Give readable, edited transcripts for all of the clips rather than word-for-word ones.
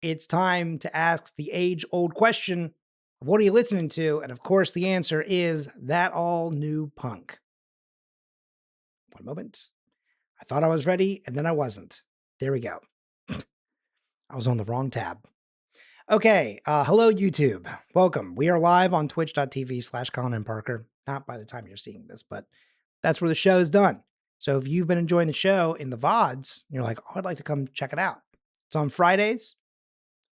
it's time to ask the age-old question of what are you listening to? And of course, the answer is that all new punk. One moment. I thought I was ready, and then I wasn't. There we go. I was on the wrong tab. Okay, hello YouTube. Welcome. We are live on twitch.tv/Colin and Parker. Not by the time you're seeing this, but that's where the show is done. So if you've been enjoying the show in the VODs, you're like, oh, I'd like to come check it out. It's on Fridays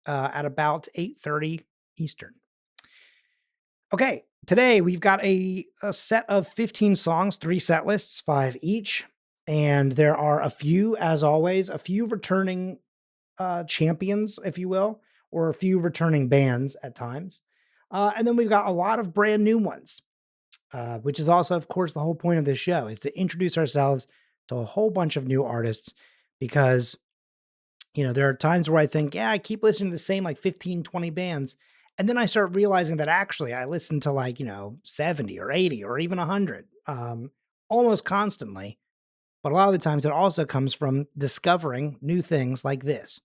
at about 8:30 Eastern. Okay, today we've got a set of 15 songs, 3 set lists, 5 each. And there are a few, as always, a few returning champions, if you will, or a few returning bands at times. And then we've got a lot of brand new ones, which is also, of course, the whole point of this show is to introduce ourselves to a whole bunch of new artists because, you know, there are times where I think, yeah, I keep listening to the same like 15, 20 bands. And then I start realizing that actually I listen to like, 70 or 80 or even 100 almost constantly. But a lot of the times it also comes from discovering new things like this.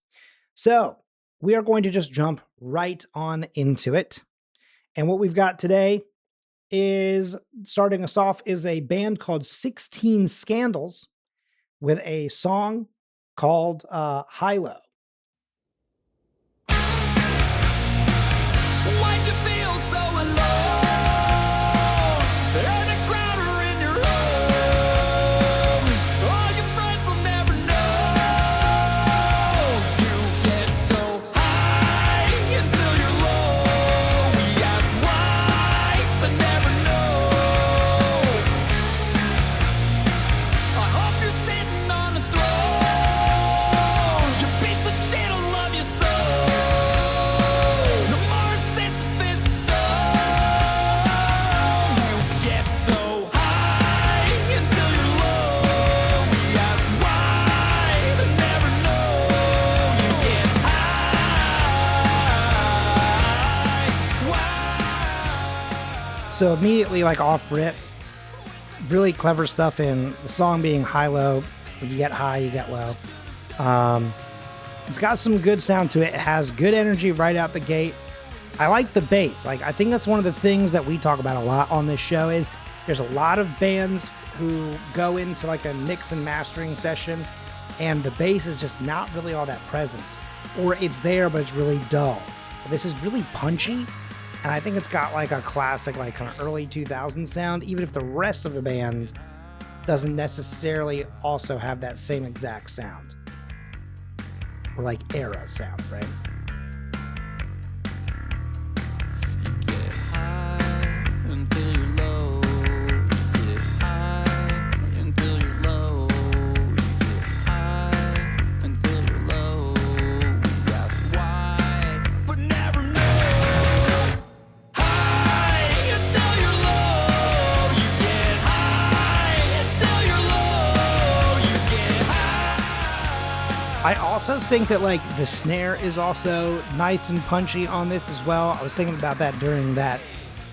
So we are going to just jump right on into it. And what we've got today is, starting us off, is a band called 16 Scandals with a song called High-Low. Why'd you feel so alone? And a crowder in your home. All your friends will never know. You get so high until you're low. We ask why, but never know. I hope you're sitting on a throne. You piece of shit, I love you so. No more sense of stone. You get so high until you're low. We ask why, but never know. You get high. Why? So immediately, like off rip, really clever stuff in the song being high-low. When you get high, you get low. It's got some good sound to it. It has good energy right out the gate. I like the bass. Like, I think that's one of the things that we talk about a lot on this show is there's a lot of bands who go into like a mix and mastering session and the bass is just not really all that present, or it's there, but it's really dull. But this is really punchy. And I think it's got like a classic, like kind of early 2000s sound, even if the rest of the band doesn't necessarily also have that same exact sound. Or like era sound, right? Get high until you're low. Get high until you're low. Get high until you're low. That's why, but never know. High until you're low. You get high until you're low. You get high. I also think that like the snare is also nice and punchy on this as well. I was thinking about that during that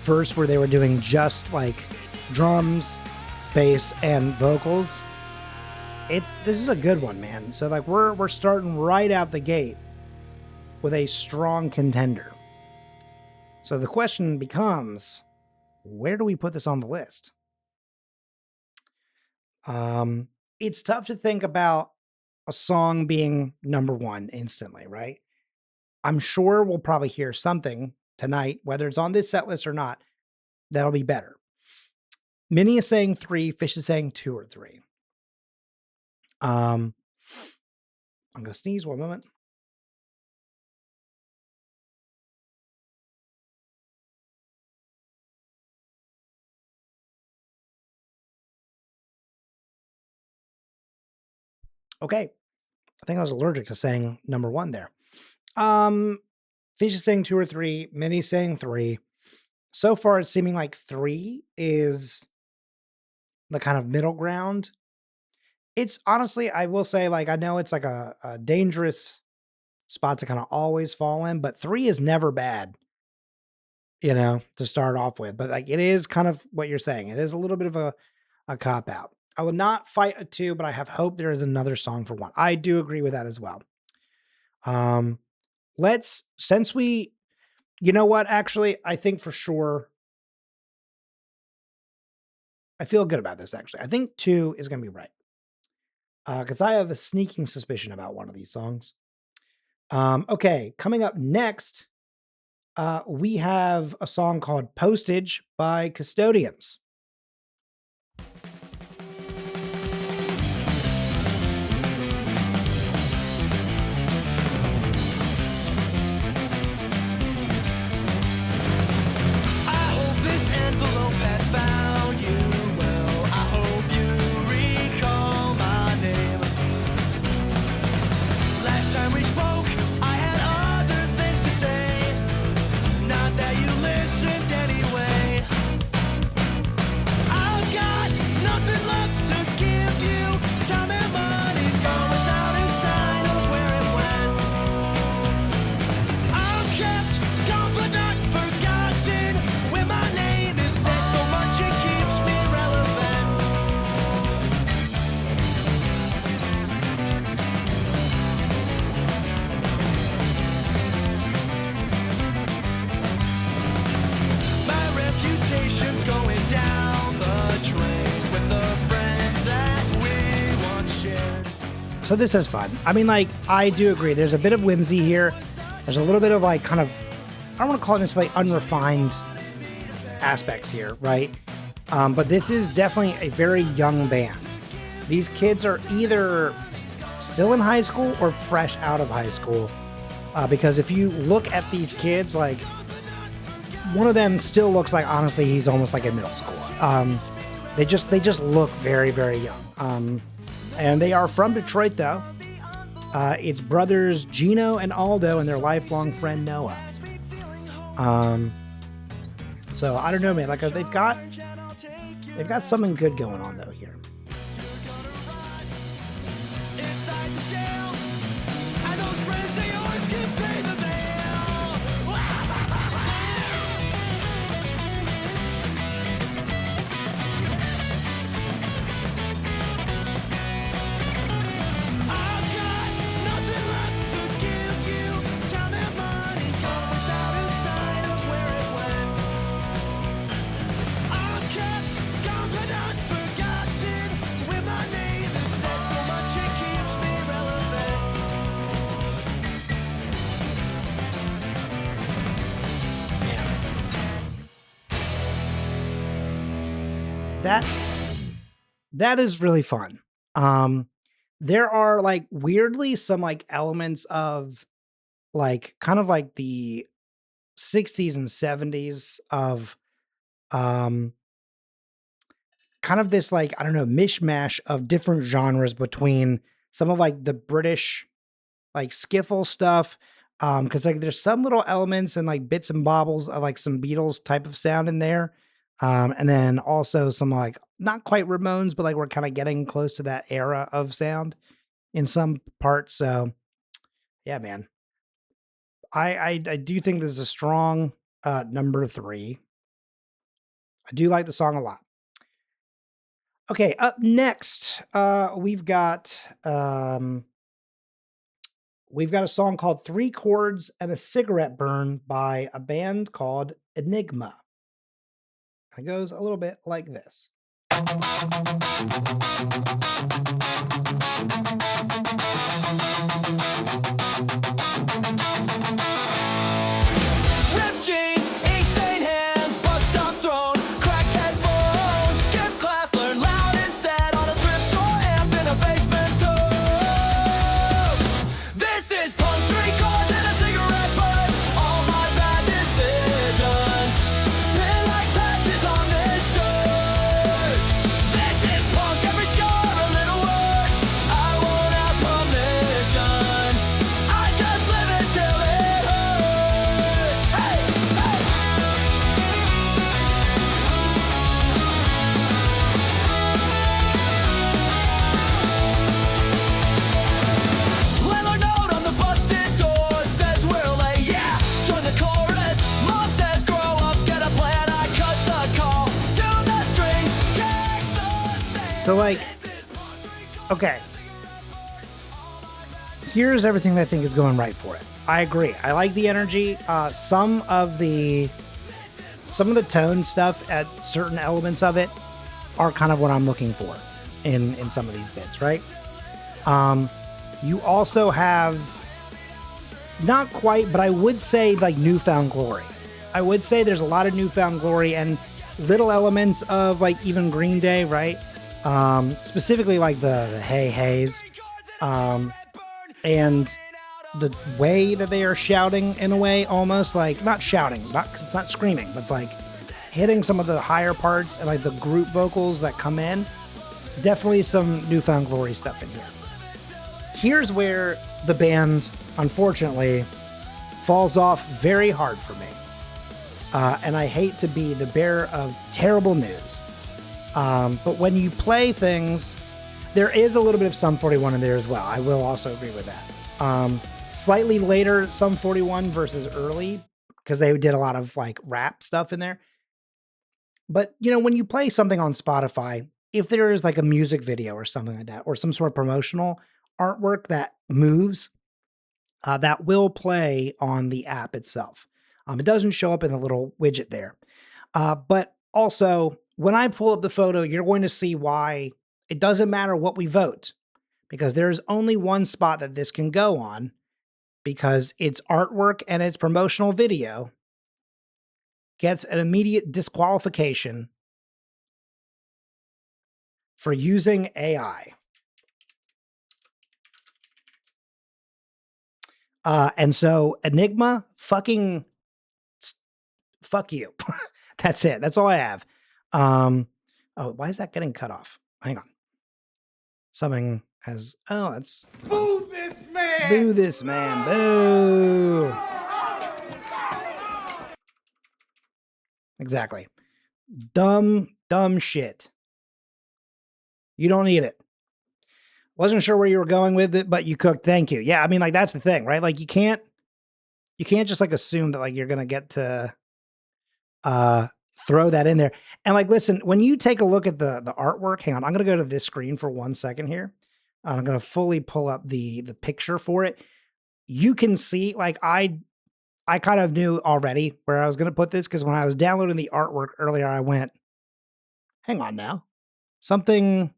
verse where they were doing just like drums, bass, and vocals. This is a good one, man. So like we're starting right out the gate with a strong contender. So the question becomes, where do we put this on the list? It's tough to think about a song being number one instantly, right? I'm sure we'll probably hear something tonight, whether it's on this set list or not, that'll be better. Minnie is saying 3, Fish is saying 2 or 3. I'm gonna sneeze one moment. Okay. I think I was allergic to saying number 1 there. Fish is saying 2 or 3, Minnie's saying 3. So far, it's seeming like 3 is the kind of middle ground. It's honestly, I will say, like, I know it's like a dangerous spot to kind of always fall in, but 3 is never bad, to start off with. But like, it is kind of what you're saying. It is a little bit of a cop out. I will not fight a 2, but I have hope there is another song for 1. I do agree with that as well. you know what, actually, I think for sure, I feel good about this, actually. I think 2 is going to be right. Because I have a sneaking suspicion about one of these songs. Okay, coming up next, we have a song called Postage by Custodians. So this is fun. I mean, like, I do agree. There's a bit of whimsy here. There's a little bit of like kind of, I don't want to call it necessarily unrefined aspects here, right? But this is definitely a very young band. These kids are either still in high school or fresh out of high school. Because if you look at these kids, like, one of them still looks like, honestly, he's almost like in middle school. They just look very, very young. And they are from Detroit, though. It's brothers Gino and Aldo and their lifelong friend Noah. So I don't know, man. Like, they've got something good going on though here. That is really fun. There are like weirdly some like elements of like kind of like the 60s and 70s of kind of this like, I don't know, mishmash of different genres between some of like the British like skiffle stuff. Because like there's some little elements and like bits and bobbles of like some Beatles type of sound in there. And then also some like not quite Ramones, but like we're kind of getting close to that era of sound in some parts. So yeah, man, I do think this is a strong number 3. I do like the song a lot. Okay, up next, we've got a song called 3 Chords and a Cigarette Burn by a band called Enigma. It goes a little bit like this. Ripped jeans, ink-stained hands, bus-stop throne, cracked headphones, skipped class, learned loud instead on a thrift store amp in a basement too. This is punk, 3 chords and a cigarette butt. All my bad decisions pin like patches on this shirt. This is punk, every scar a little word. I won't ask permission. I just live it till it hurts. Hey, hey. Landlord note on the busted door says we're late. Yeah, join the chorus. Mom says grow up, get a plan. I cut the call, tune the strings, kick the stage. So like, This is punk, 3 chords. okay. here's everything that I think is going right for it. I agree. I like the energy. Some of the tone stuff at certain elements of it are kind of what I'm looking for in some of these bits, right? You also have, not quite, but I would say like newfound glory. I would say there's a lot of newfound glory and little elements of like even Green Day, right? Specifically like the hey heys, and the way that they are shouting in a way, almost like not shouting, not because it's not screaming, but it's like hitting some of the higher parts and like the group vocals that come in. Definitely some newfound glory stuff in here. Here's where the band, unfortunately, falls off very hard for me. And I hate to be the bearer of terrible news. But when you play things, there is a little bit of Sum 41 in there as well. I will also agree with that. Slightly later Sum 41 versus early, because they did a lot of like rap stuff in there. But, you know, when you play something on Spotify, if there is like a music video or something like that, or some sort of promotional artwork that moves, that will play on the app itself. It doesn't show up in the little widget there. But also, when I pull up the photo, you're going to see why it doesn't matter what we vote, because there's only one spot that this can go on, because its artwork and its promotional video gets an immediate disqualification for using AI. And so Enigma, fuck you. That's it. That's all I have. Oh, why is that getting cut off? Hang on. Something has, it's Boo this man! boo this man. Boo. Exactly. Dumb shit. You don't need it. Wasn't sure where you were going with it, but you cooked. Thank you. Yeah, I mean, like, that's the thing, right? Like, you can't just like assume that like you're gonna get to throw that in there. And like, listen, when you take a look at the artwork, hang on, I'm gonna go to this screen for 1 second here. I'm gonna fully pull up the picture for it. You can see, like, I kind of knew already where I was gonna put this, because when I was downloading the artwork earlier, I went, hang on now. Something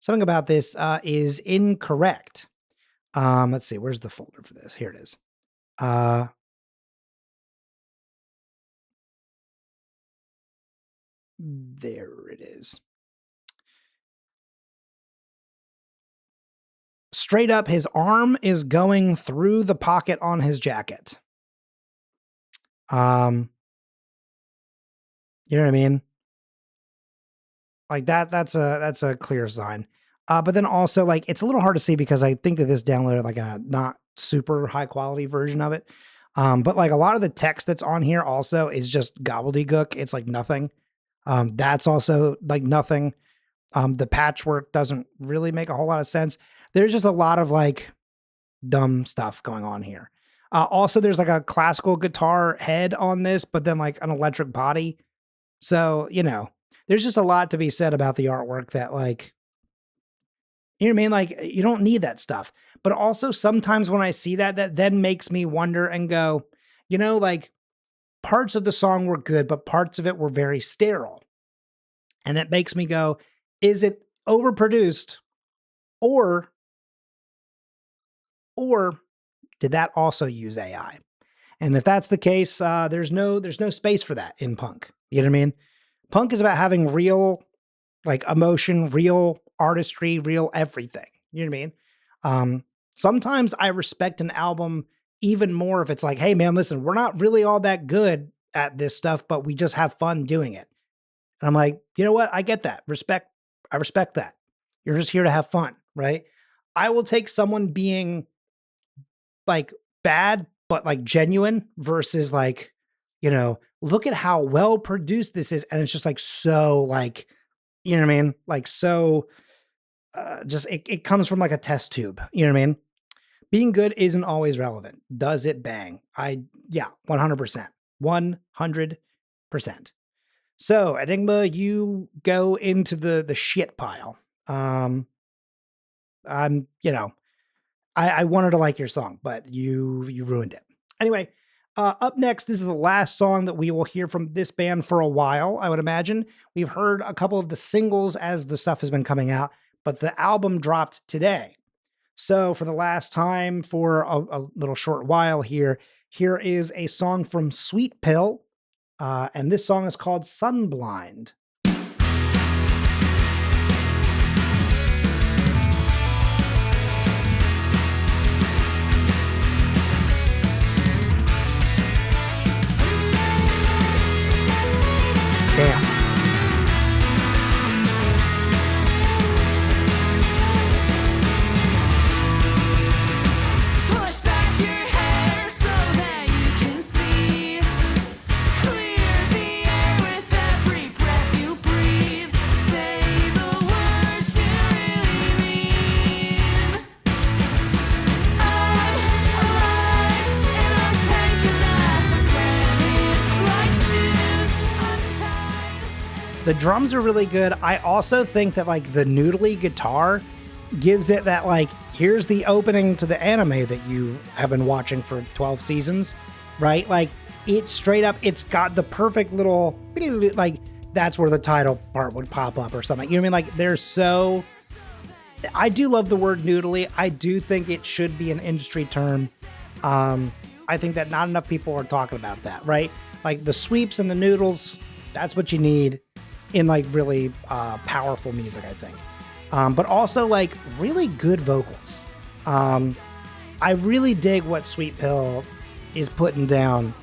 about this is incorrect. Let's see, where's the folder for this? Here it is. There it is. Straight up, his arm is going through the pocket on his jacket. You know what I mean? Like that's a clear sign. But then also, like, it's a little hard to see because I think that this downloaded like a not super high quality version of it. But like a lot of the text that's on here also is just gobbledygook. It's like nothing. That's also like nothing. The patchwork doesn't really make a whole lot of sense. There's just a lot of like dumb stuff going on here. Also, there's like a classical guitar head on this, but then like an electric body. So, you know, there's just a lot to be said about the artwork that, like, you know what I mean? Like, you don't need that stuff. But also sometimes when I see that, that then makes me wonder and go, you know, like, parts of the song were good, but parts of it were very sterile. And that makes me go, is it overproduced, or did that also use AI? And if that's the case, there's no space for that in punk. You know what I mean? Punk is about having real, like, emotion, real artistry, real everything. You know what I mean? Sometimes I respect an album even more if it's like, hey man, listen, we're not really all that good at this stuff, but we just have fun doing it. And I'm like, you know what? I get that. I respect that. You're just here to have fun, right? I will take someone being like bad, but like genuine, versus like, you know, look at how well produced this is. And it's just like, so like, you know what I mean? Like, so just, it comes from like a test tube. You know what I mean? Being good isn't always relevant. Does it bang? Yeah, 100%. 100%. So Enigma, you go into the shit pile. You know, I wanted to like your song, but you ruined it. Anyway, up next, this is the last song that we will hear from this band for a while, I would imagine. We've heard a couple of the singles as the stuff has been coming out, but the album dropped today. So for the last time, for a little short while here is a song from Sweet Pill, and this song is called Sunblind. Damn. Push back your hair so that you can see. Clear the air with every breath you breathe. Say the words you really mean. I'm alive and I'm taking that for granted. Like shoes untied. The drums are really good. I also think that like the noodly guitar gives it that like, here's the opening to the anime that you have been watching for 12 seasons, right? Like it straight up, it's got the perfect little, like that's where the title part would pop up or something. You know what I mean? Like they're so, I do love the word noodly. I do think it should be an industry term. I think that not enough people are talking about that, right? Like the sweeps and the noodles, that's what you need in like really powerful music, I think. But also like really good vocals. I really dig what Sweet Pill is putting down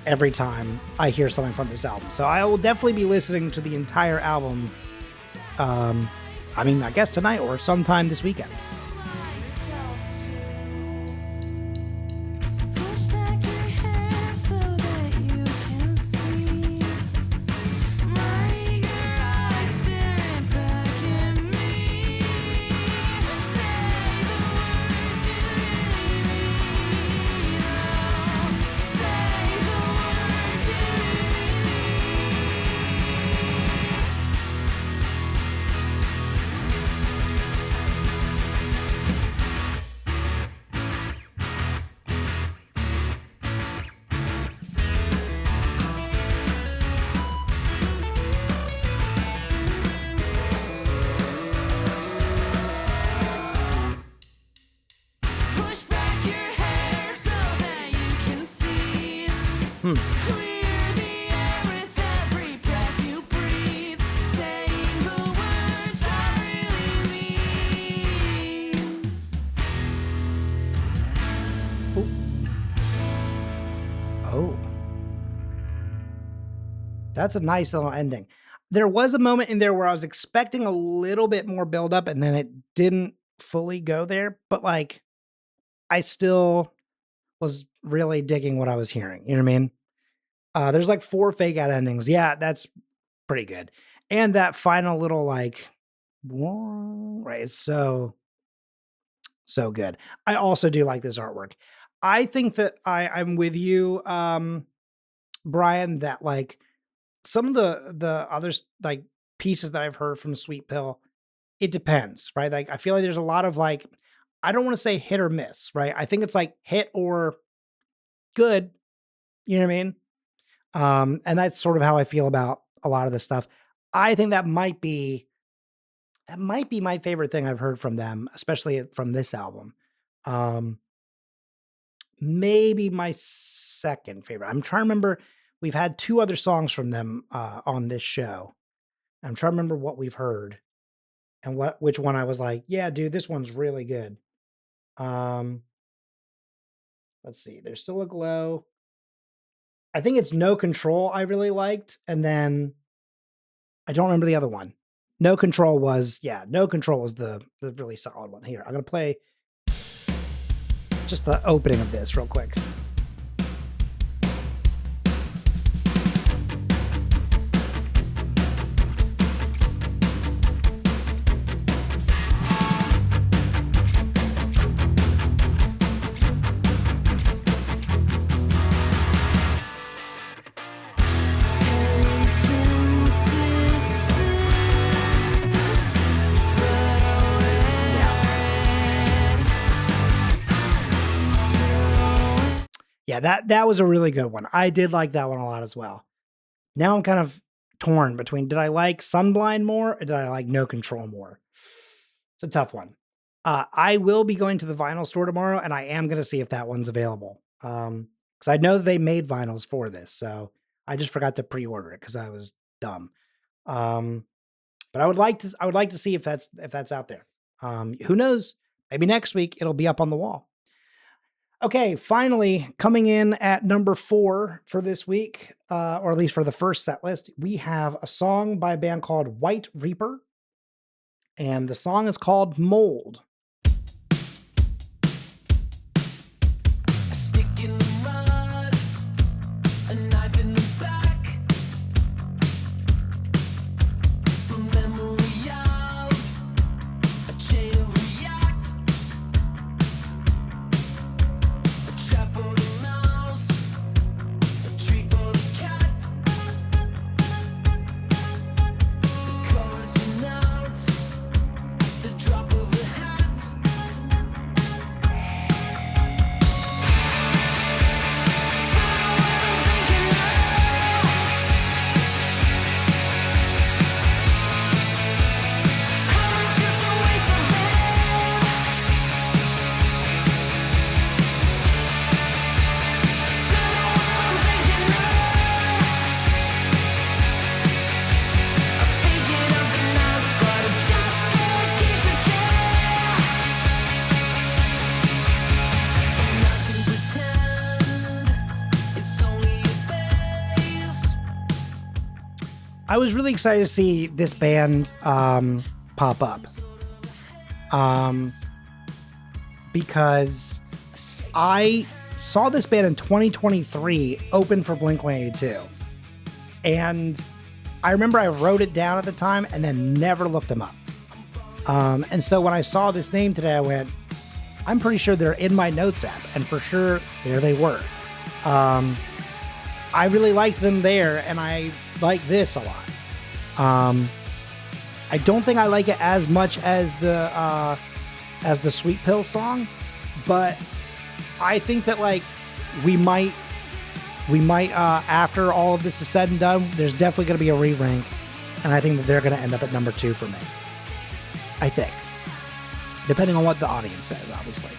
every time I hear something from this album. So I will definitely be listening to the entire album. I mean, I guess tonight or sometime this weekend. Push back your hair so that you can see. My eyes staring back at me. Say the words you really mean. Say the words you really Push back your hair so that you can see. Clear the air with every breath you breathe. Saying the words I really mean. Oh. That's a nice little ending. There was a moment in there where I was expecting a little bit more buildup and then it didn't fully go there, but like I still was really digging what I was hearing. You know what I mean? There's like 4 fake out endings. Yeah, that's pretty good. And that final little like, right, it's so good. I also do like this artwork. I think that I'm with you, Brian, that like some of the others like pieces that I've heard from Sweet Pill, it depends, right? Like I feel like there's a lot of like, I don't want to say hit or miss, right? I think it's like hit or good, you know what I mean? And that's sort of how I feel about a lot of this stuff. I think that might be my favorite thing I've heard from them, especially from this album. Maybe my second favorite. I'm trying to remember. We've had 2 other songs from them on this show. I'm trying to remember what we've heard and which one I was like, yeah, dude, this one's really good. Let's see. There's Still a Glow. I think it's No Control I really liked. And then I don't remember the other one. No Control was the really solid one. Here, I'm going to play just the opening of this real quick. Yeah, that was a really good one. I did like that one a lot as well. Now I'm kind of torn between did I like Sunblind more or did I like No Control more? It's a tough one. I will be going to the vinyl store tomorrow and I am going to see if that one's available. Cuz I know they made vinyls for this, so I just forgot to pre-order it cuz I was dumb. Um, but I would like to see if that's out there. Who knows? Maybe next week it'll be up on the wall. Okay, finally coming in at number 4 for this week, or at least for the first set list, we have a song by a band called White Reaper, and the song is called Mold. A stick in the mud, a knife in the back, a memory of a chain of react, a trap for the mouse, a treat for the cat, the chorus announce, the drop of a hat. I was really excited to see this band pop up. Because I saw this band in 2023 open for Blink-182. And I remember I wrote it down at the time and then never looked them up. And so when I saw this name today, I went, I'm pretty sure they're in my notes app. And for sure, there they were. I really liked them there, and I like this a lot. I don't think I like it as much as the Sweet Pill song, but I think that like we might after all of this is said and done, there's definitely going to be a re-rank, and I think that they're going to end up at number 2 for me. I think, depending on what the audience says, obviously.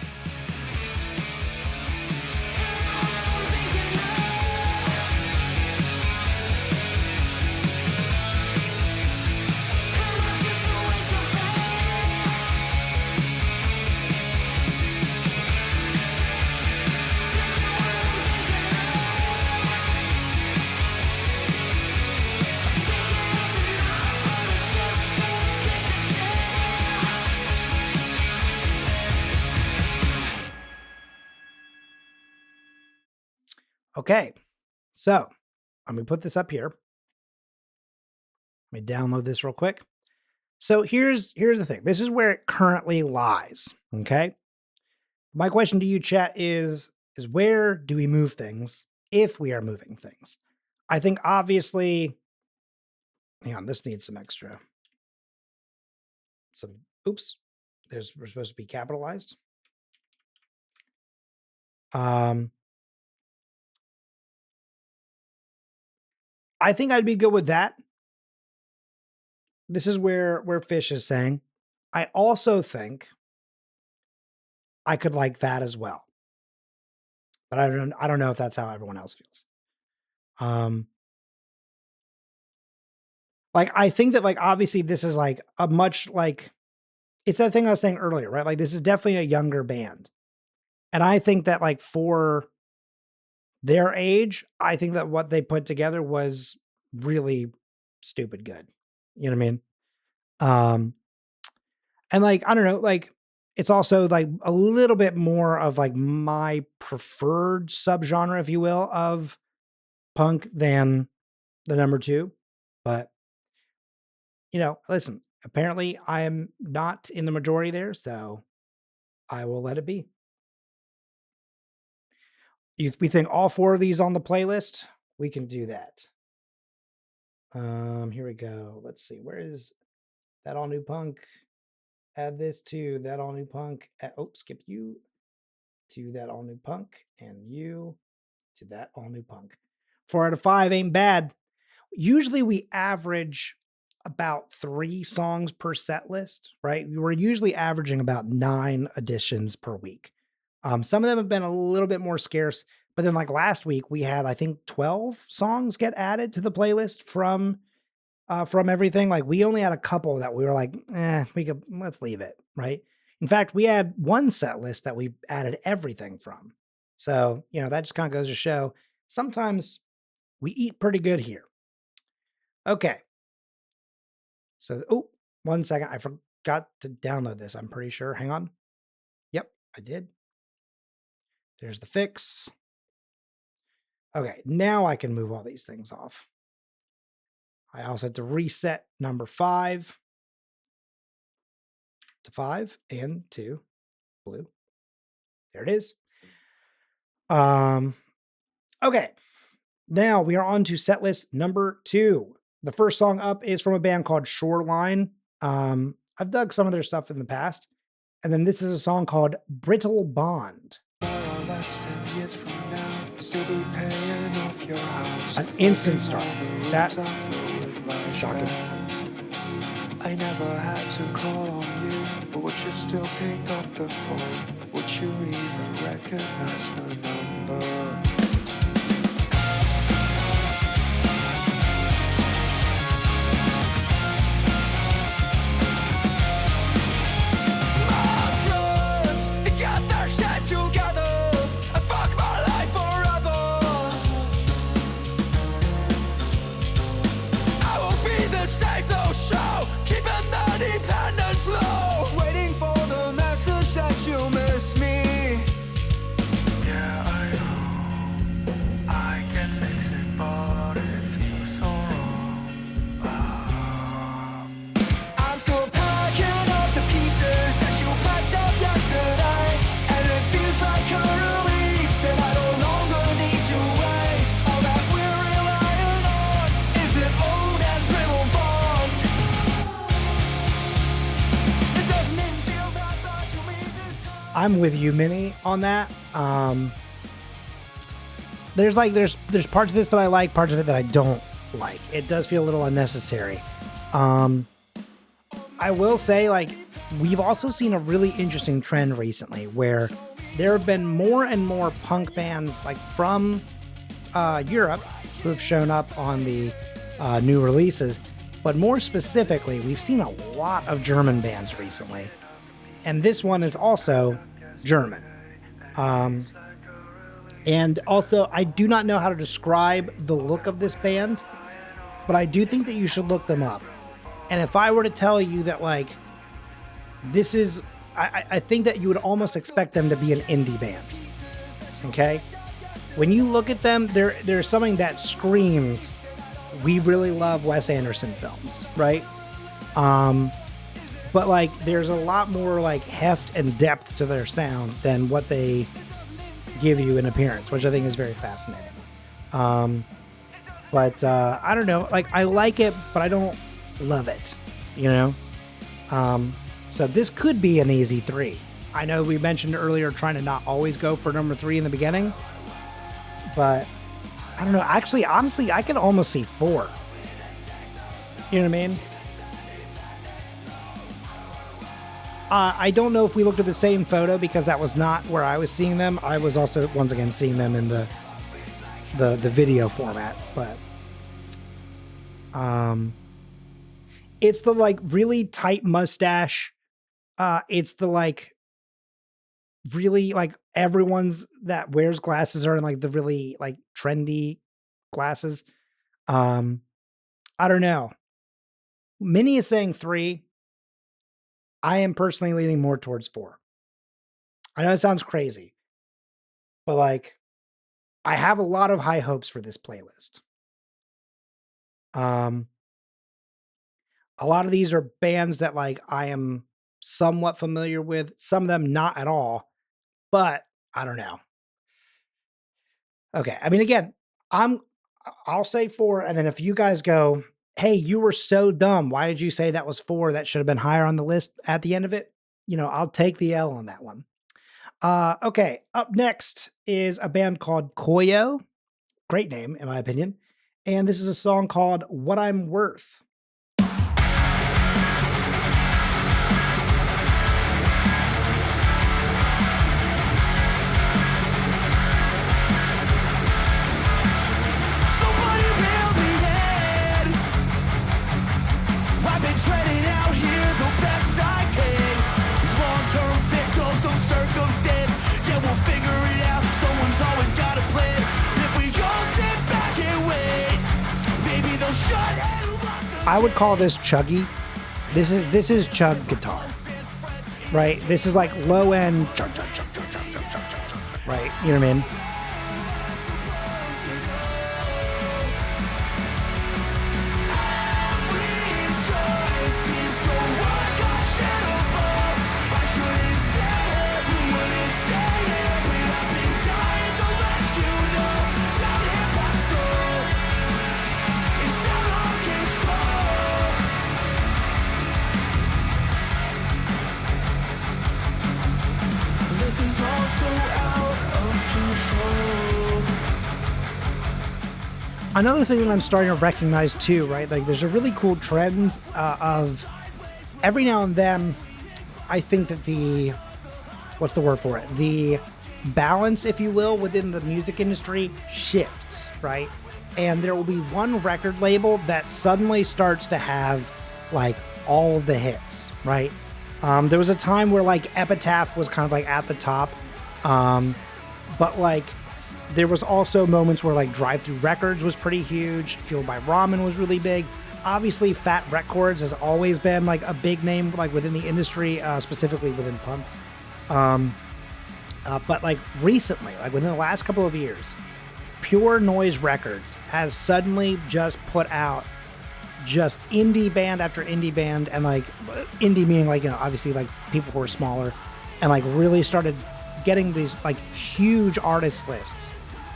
Okay, so I'm going to put this up here. Let me download this real quick. So here's the thing. This is where it currently lies, okay? My question to you, chat, is where do we move things if we are moving things? I think obviously, hang on, this needs some extra. Oops, we're supposed to be capitalized. I think I'd be good with that. This is where Fish is saying. I also think I could like that as well. But I don't know if that's how everyone else feels. Like I think that like obviously this is like a much like it's that thing I was saying earlier, right? Like this is definitely a younger band. And I think that like for their age, I think that what they put together was really stupid good. You know what I mean? And like, I don't know, like it's also like a little bit more of like my preferred subgenre, if you will, of punk than the number 2. But, you know, listen, apparently I am not in the majority there, so I will let it be. We think all 4 of these on the playlist, we can do that. Here we go. Let's see. Where is that all new punk? Add this to that all new punk. Skip you to that all new punk and you to that all new punk. 4 out of 5 ain't bad. Usually we average about 3 songs per set list, right? We're usually averaging about 9 additions per week. Some of them have been a little bit more scarce, but then like last week we had, I think 12 songs get added to the playlist from everything. Like we only had a couple that we were like, let's leave it, right? In fact, we had one set list that we added everything from. So, that just kind of goes to show sometimes we eat pretty good here. Okay. So, 1 second. I forgot to download this, I'm pretty sure. Hang on. Yep, I did. There's the fix. Okay, now I can move all these things off. I also had to reset number 5 to 5 and to blue. There it is. Okay. Now we are on to set list number 2. The first song up is from a band called Shoreline. I've dug some of their stuff in the past. And then this is a song called Brittle Bond. An instant start. That shocking. I never had to call on you, but would you still pick up the phone? Would you even recognize the number? My friends, they got their shit together. I fuck my life forever. I will be the safe no show, keeping the dependence low, waiting for the message that you miss me. Yeah, I know I can fix it, but it feels so wrong. I'm still packing up the pieces that you packed up yesterday, and it feels like a relief that I no longer need to wait. All that we're relying on is an old and brittle bond. It doesn't even feel that bad to me this time. I'm with you, Minnie, on that. There's parts of this that I like, parts of it that I don't like. It does feel a little unnecessary. I will say, like, we've also seen a really interesting trend recently where there have been more and more punk bands, like from Europe, who have shown up on the new releases. But more specifically, we've seen a lot of German bands recently. And this one is also German. And also, I do not know how to describe the look of this band, but I do think that you should look them up. And if I were to tell you that, like, this is, I think that you would almost expect them to be an indie band. Okay? When you look at them, there's something that screams, we really love Wes Anderson films, right? But, like, there's a lot more, like, heft and depth to their sound than what they give you in appearance, which I think is very fascinating. But I don't know, like, I like it, but I don't love it, so this could be an easy 3. I know we mentioned earlier trying to not always go for number 3 in the beginning, but I don't know. Actually, honestly, I can almost see 4. You know what I mean? I don't know if we looked at the same photo because that was not where I was seeing them. I was also, once again, seeing them in the video format, but it's the, like, really tight mustache. It's the, like, really, like, everyone's that wears glasses are in, like, the really, like, trendy glasses. I don't know. Minnie is saying 3. I am personally leaning more towards 4. I know it sounds crazy, but, like, I have a lot of high hopes for this playlist. A lot of these are bands that, like, I am somewhat familiar with, some of them not at all, but I don't know. Okay. I mean, again, I'll say 4. And then if you guys go, hey, you were so dumb, why did you say that was 4? That should have been higher on the list at the end of it. I'll take the L on that one. Okay. Up next is a band called Koyo. Great name, in my opinion. And this is a song called What I'm Worth. Somebody bail me in. I've been treading out here the best I can. Long-term victims of circumstance. Yeah, we'll figure it out. Someone's always got a plan. If we all sit back and wait, maybe they'll shut and lock the I would call this chuggy. This is chug guitar, right? This is like low end chug, chug, chug, chug, chug, chug, chug, chug, chug, right? You know what I mean? This is all so out of control. Another thing that I'm starting to recognize too, right? Like there's a really cool trend of every now and then, I think that what's the word for it? The balance, if you will, within the music industry shifts, right? And there will be one record label that suddenly starts to have like all of the hits, right? There was a time where like Epitaph was kind of like at the top, but like there was also moments where like Drive Through Records was pretty huge. Fueled by Ramen was really big. Obviously, Fat Records has always been like a big name like within the industry, specifically within punk. But like recently, like within the last couple of years, Pure Noise Records has suddenly just put out just indie band after indie band, and like indie meaning like, you know, obviously like people who are smaller, and like really started getting these like huge artist lists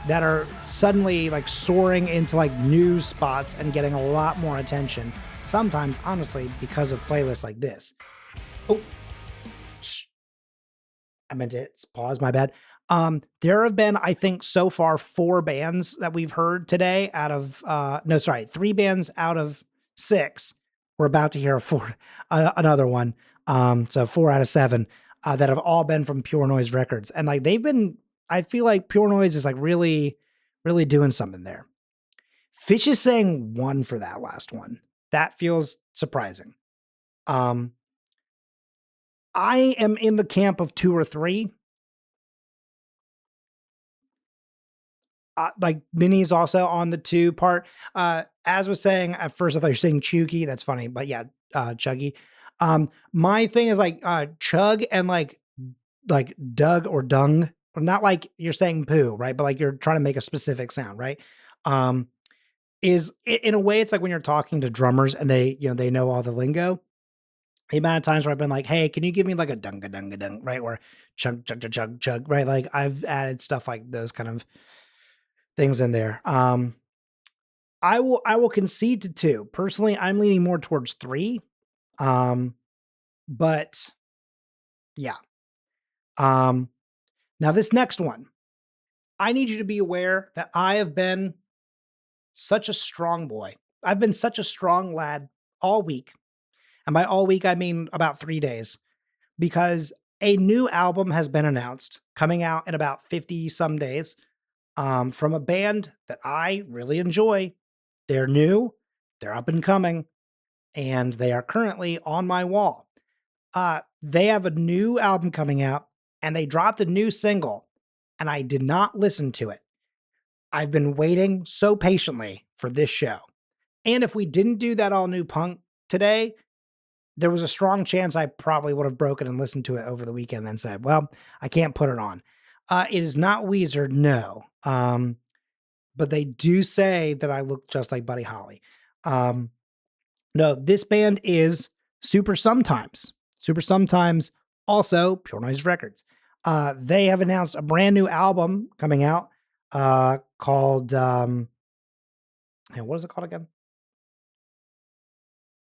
that are suddenly like soaring into like news spots and getting a lot more attention. Sometimes, honestly, because of playlists like this. Oh, shh. I meant to pause, my bad. There have been, I think, so far 4 bands that we've heard today out of, 3 bands out of 6. We're about to hear another one. So 4 out of 7 that have all been from Pure Noise Records. And like they've been, I feel like Pure Noise is like really, really doing something there. Fish is saying 1 for that last one. That feels surprising. I am in the camp of 2 or 3. Like Minnie's also on the 2 part. As was saying at first, I thought you're saying Chugi. That's funny, but yeah, Chuggy. My thing is like chug and like Doug or dung, or not like you're saying poo, right? But like you're trying to make a specific sound, right? Is in a way it's like when you're talking to drummers and they know all the lingo. The amount of times where I've been like, hey, can you give me like a dunga dunga dung, right? Or chug chug chug chug chug, right? Like I've added stuff like those kind of things in there. I will concede to 2. Personally, I'm leaning more towards 3. But yeah. Now this next one, I need you to be aware that I have been such a strong boy. I've been such a strong lad all week. And by all week, I mean about 3 days, because a new album has been announced coming out in about 50 some days, from a band that I really enjoy. They're new, they're up and coming, and they are currently on my wall. They have a new album coming out, and they dropped a new single, and I did not listen to it. I've been waiting so patiently for this show. And if we didn't do that all new punk today, there was a strong chance I probably would have broken and listened to it over the weekend and then said, well, I can't put it on. It is not Weezer, no. But they do say that I look just like Buddy Holly. No, this band is Super Sometimes. Super Sometimes, also Pure Noise Records. They have announced a brand new album coming out called, what is it called again?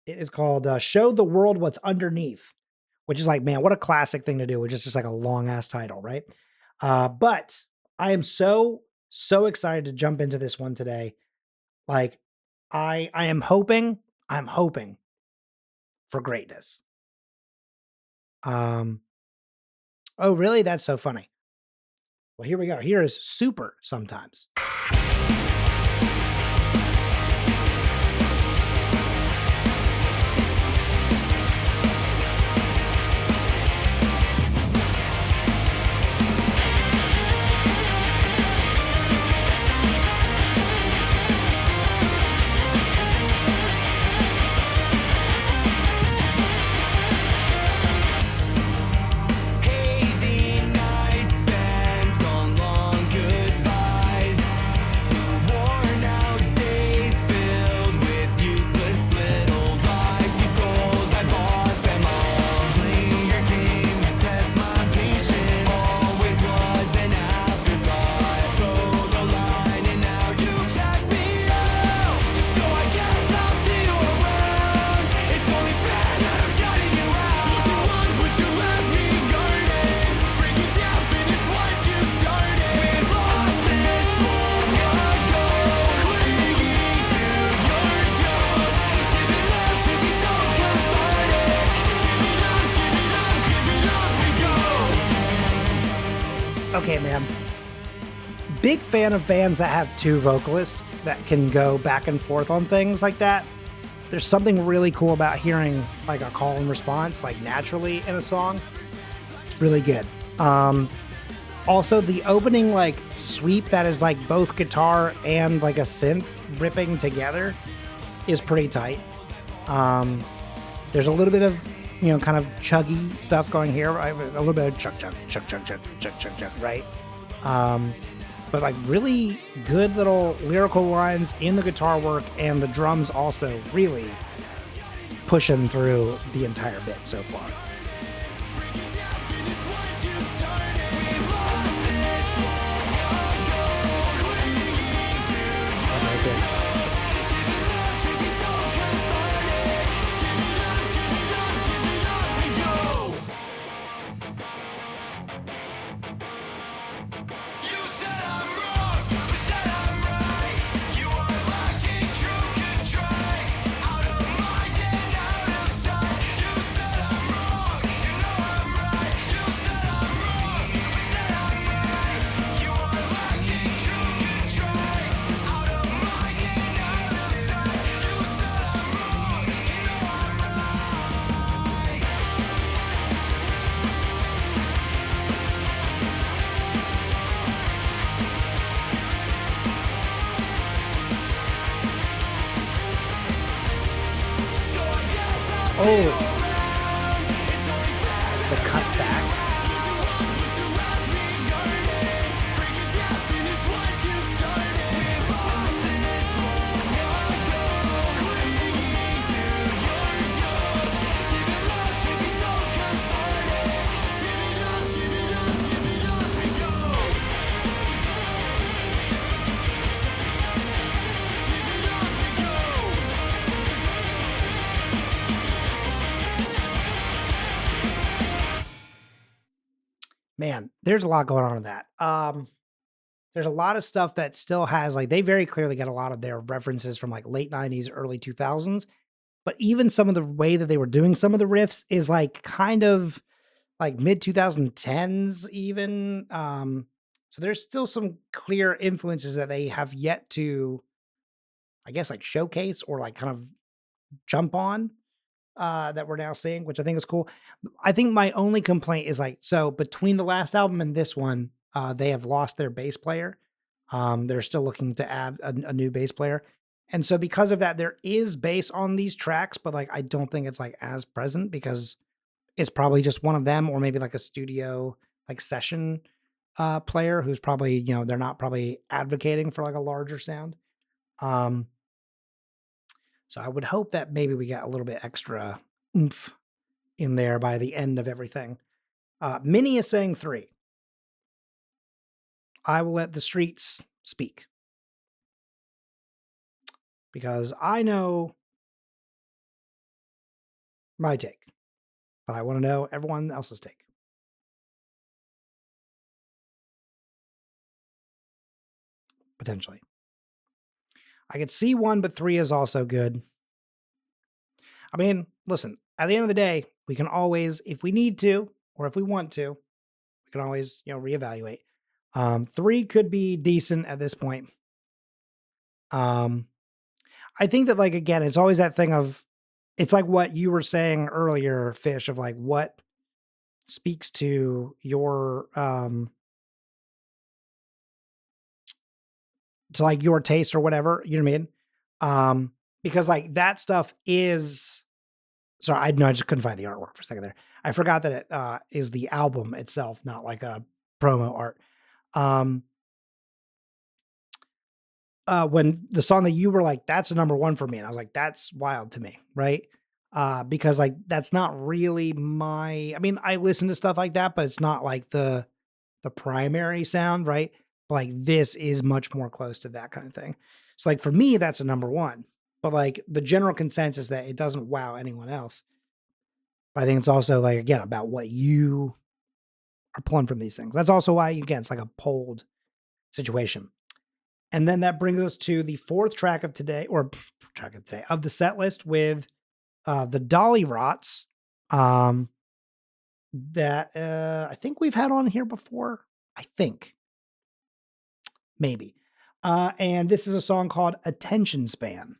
It is called Show the World What's Underneath, which is like, man, what a classic thing to do, which is just like a long ass title, right? But I am so So excited to jump into this one today. Like, I'm hoping for greatness. Um, oh, really? That's so funny. Well, here we go. Here is Super Sometimes. Hazy nights spent on long goodbyes to worn out days filled with useless little lies. You sold, I bought them all. Playing your game to test my patience always was an afterthought. Told the line and now you cast me out. So I guess I'll see you around. It's only fair that I'm shutting you out. What you want, what you left me guarded. Break it down, finish what you started. We've lost this long ago, clinging to your ghost. Giving up to be so cathartic. Give it up, give it up, give it up and go. Okay, man. Big fan of bands that have two vocalists that can go back and forth on things like that. There's something really cool about hearing like a call and response like naturally in a song. It's really good. Also the opening like sweep that is like both guitar and like a synth ripping together is pretty tight. There's a little bit of, kind of chuggy stuff going here, right? A little bit of chug, right? But like really good little lyrical lines in the guitar work, and the drums also really pushing through the entire bit so far. Okay. Oh, the cut back. Man, there's a lot going on in that. There's a lot of stuff that still has like they very clearly get a lot of their references from like late 90s, early 2000s. But even some of the way that they were doing some of the riffs is like kind of like mid 2010s even. So there's still some clear influences that they have yet to, I guess, like showcase or like kind of jump on that we're now seeing, which I think is cool. I think my only complaint is like, so between the last album and this one, they have lost their bass player. They're still looking to add a new bass player. And so because of that, there is bass on these tracks, but like, I don't think it's like as present because it's probably just one of them, or maybe like a studio, like session player who's probably, they're not probably advocating for like a larger sound. So I would hope that maybe we got a little bit extra oomph in there by the end of everything. Minnie is saying 3. I will let the streets speak. Because I know my take, but I want to know everyone else's take. potentially. I could see 1, but 3 is also good. I mean, listen, at the end of the day, we can always, if we need to, or if we want to, we can always, reevaluate. 3 could be decent at this point. I think that, like, again, it's always that thing of, it's like what you were saying earlier, Fish, of like what speaks to your, to like your taste or whatever, you know what I mean? Because like that stuff is, sorry, I just couldn't find the artwork for a second there. I forgot that it is the album itself, not like a promo art. When the song that you were like, that's a number 1 for me. And I was like, that's wild to me. Right. Because like, that's not really I mean, I listen to stuff like that, but it's not like the primary sound. Right. Like this is much more close to that kind of thing. So like for me, that's a number 1, but like the general consensus that it doesn't wow anyone else. But I think it's also like, again, about what you are pulling from these things. That's also why, again, it's like a polled situation. And then that brings us to the 4th track of today, of the set list with the Dollyriots, that I think we've had on here before. I think. Maybe. And this is a song called Attention Span.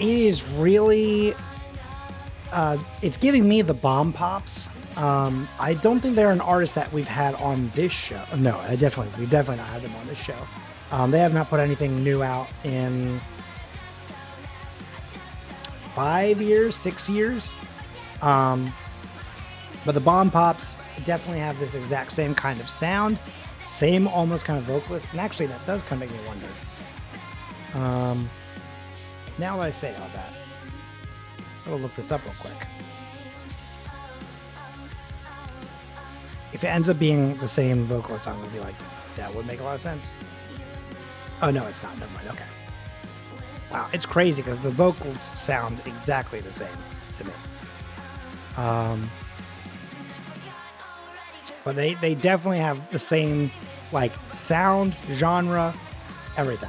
It is really, it's giving me the bomb pops. I don't think they're an artist that we've had on this show. No, we definitely not had them on this show. They have not put anything new out in 5 years, 6 years. But the bomb pops definitely have this exact same kind of sound, same almost kind of vocalist. And actually that does kind of make me wonder. Now that I say all that, I'll look this up real quick. If it ends up being the same vocalist, I'm going to be like, that would make a lot of sense. Oh, no, it's not. Never mind. Okay. Wow, it's crazy because the vocals sound exactly the same to me. But they definitely have the same, like, sound, genre, everything.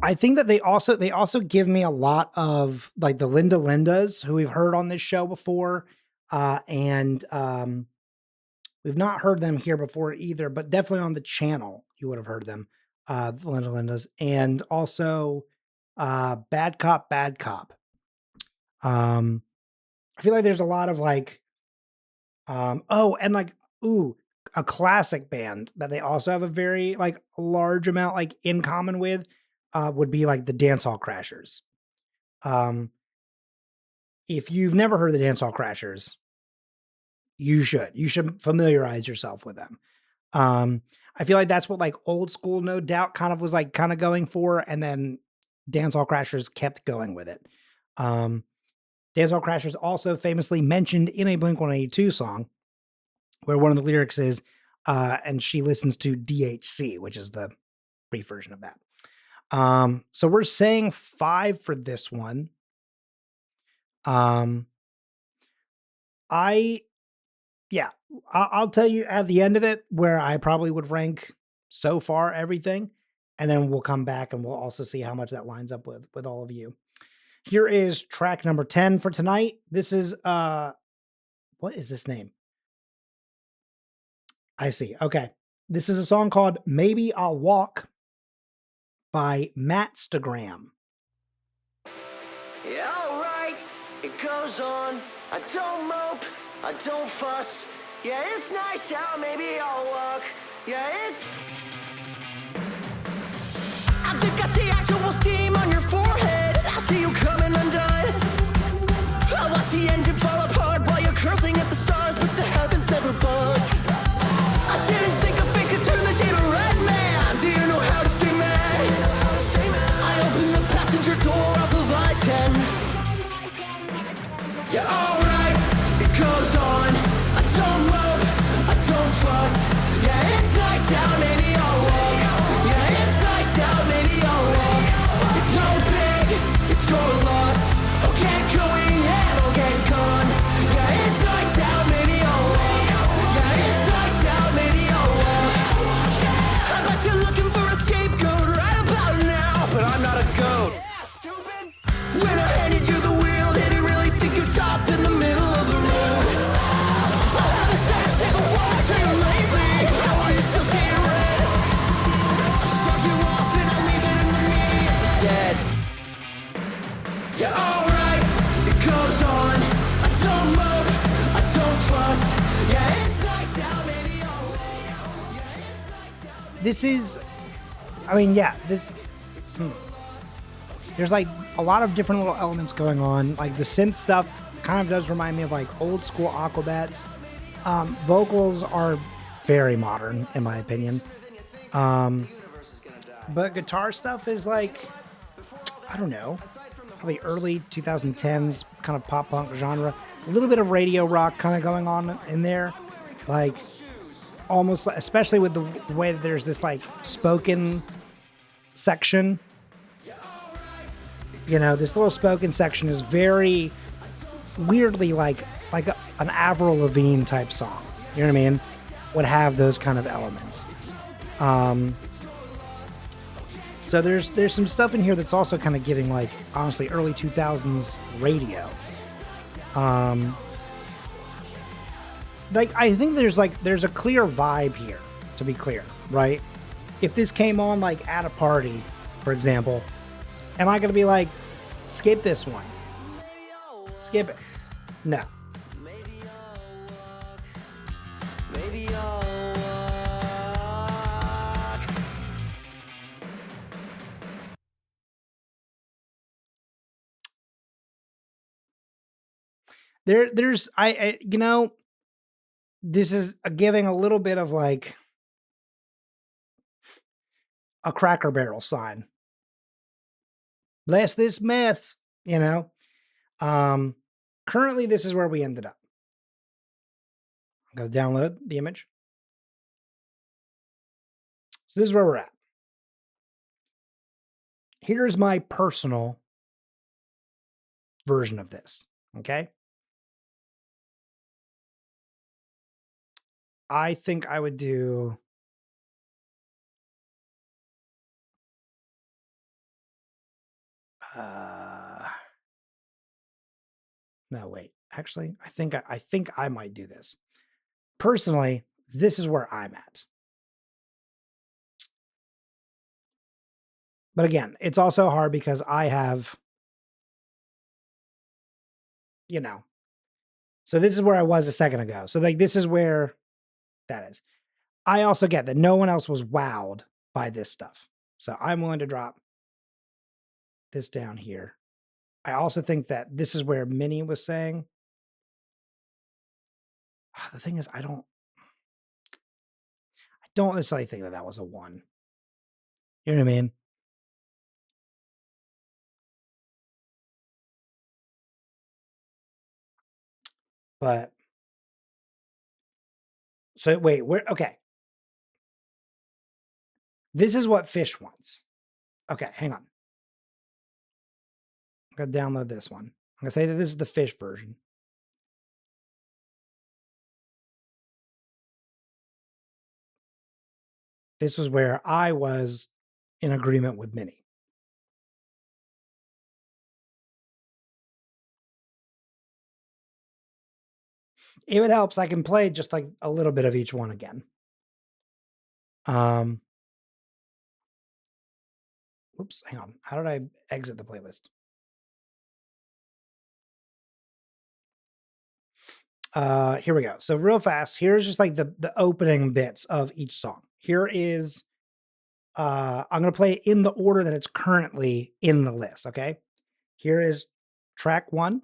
I think that they also give me a lot of like the Linda Lindas who we've heard on this show before. And we've not heard them here before either, but definitely on the channel, you would have heard them, the Linda Lindas, and also Bad Cop, Bad Cop. I feel like there's a lot of like, and like, a classic band that they also have a very like large amount like in common with. would be like the Dancehall Crashers. If you've never heard of the Dancehall Crashers, you should. You should familiarize yourself with them. I feel like that's what like old school No Doubt kind of was like kind of going for, and then Dancehall Crashers kept going with it. Dancehall Crashers also famously mentioned in a Blink-182 song, where one of the lyrics is, and she listens to DHC, which is the brief version of that. So we're saying 5 for this one. I'll tell you at the end of it where I probably would rank so far everything, and then we'll come back and we'll also see how much that lines up with all of you. Here is track number 10 for tonight. This is what is this name? I see. Okay. This is a song called Maybe I'll Walk by Mattstagraham. Yeah, alright, it goes on. I don't mope, I don't fuss. Yeah, it's nice out, maybe I'll walk. Yeah, it's. I think I see actual steam on your forehead. I see you coming undone. I watch the engine fall apart while you're cursing at the stars, but the heavens never budge. I didn't think a face could turn the shade of red, man. Do you know how to stay mad? I opened the passenger door off of I-10. Yeah, alright, it goes on. I don't mope, I don't fuss. Yeah, it's nice out, maybe I'll walk. Yeah, it's nice out, maybe I'll walk. It's no big, it's your loss. Okay, going and I'll get gone. Yeah, it's nice out, maybe I'll walk. Yeah, it's nice out, maybe I'll walk. I bet you're looking for a scapegoat right about now, but I'm not a goat. Yeah, stupid. When I handed you the wheel, didn't really think you'd stop in the middle of the road. I haven't said a single word to you lately. How are you still seeing red? I shut you off and I leave it in the knee of the dead. Yeah, alright, it goes on. I don't mope, I don't fuss. Yeah, it's nice out, maybe I'll walk. Yeah, it's nice out. This is, I mean, yeah, there's like a lot of different little elements going on. Like the synth stuff kind of does remind me of like old school Aquabats. Vocals are very modern, in my opinion. But guitar stuff is like, I don't know, probably early 2010s kind of pop punk genre. A little bit of radio rock kind of going on in there. Like almost, especially with the way that there's this like spoken section. You know, this little spoken section is very weirdly like an Avril Lavigne type song. You know what I mean? Would have those kind of elements. So there's some stuff in here that's also kind of giving like honestly early 2000s radio. Like I think there's a clear vibe here, to be clear, right? If this came on like at a party, for example, am I gonna be like, skip this one? Skip it. No. Maybe I'll walk. There's I you know, this is giving a little bit of like a Cracker Barrel sign. Bless this mess, you know. Currently this is where we ended up. I'm gonna download the image. So this is where we're at. Here's my personal version of this. Okay. I think I would do no, wait. Actually, I think I might do this. Personally, this is where I'm at. But again, it's also hard because I have, you know, so this is where I was a second ago. So like this is where that is. I also get that no one else was wowed by this stuff. So I'm willing to drop this down here. I also think that this is where Minnie was saying. The thing is, I don't necessarily think that was a 1. You know what I mean? But so wait, okay. This is what Fish wants. Okay, hang on. I'm gonna download this one. I'm gonna say that this is the Fish version. This was where I was in agreement with Minnie. If it helps, I can play just like a little bit of each one again. Oops, hang on. How did I exit the playlist? Here we go. So real fast, here's just like the opening bits of each song. Here is, I'm going to play it in the order that it's currently in the list. Okay. Here is track 1.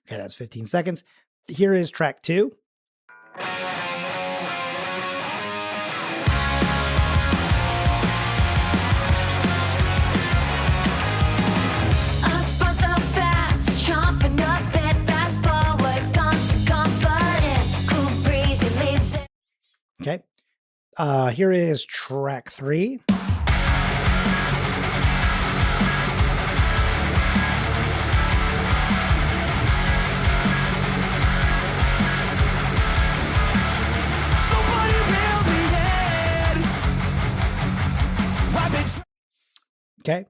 Okay, that's 15 seconds. Here is track 2. Okay. Here is track 3. Okay.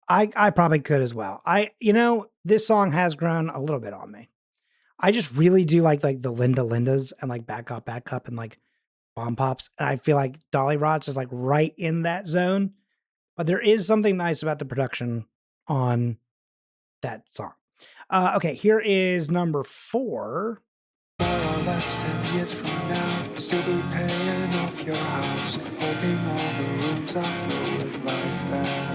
I probably could as well. This song has grown a little bit on me. I just really do like the Lindas and like back up and like bomb pops. And I feel like Dollyriots is like right in that zone. But there is something nice about the production on that song. Okay, here is number 4. More or less 10 years from now, still be paying off your house, hoping all the rooms are filled with life there.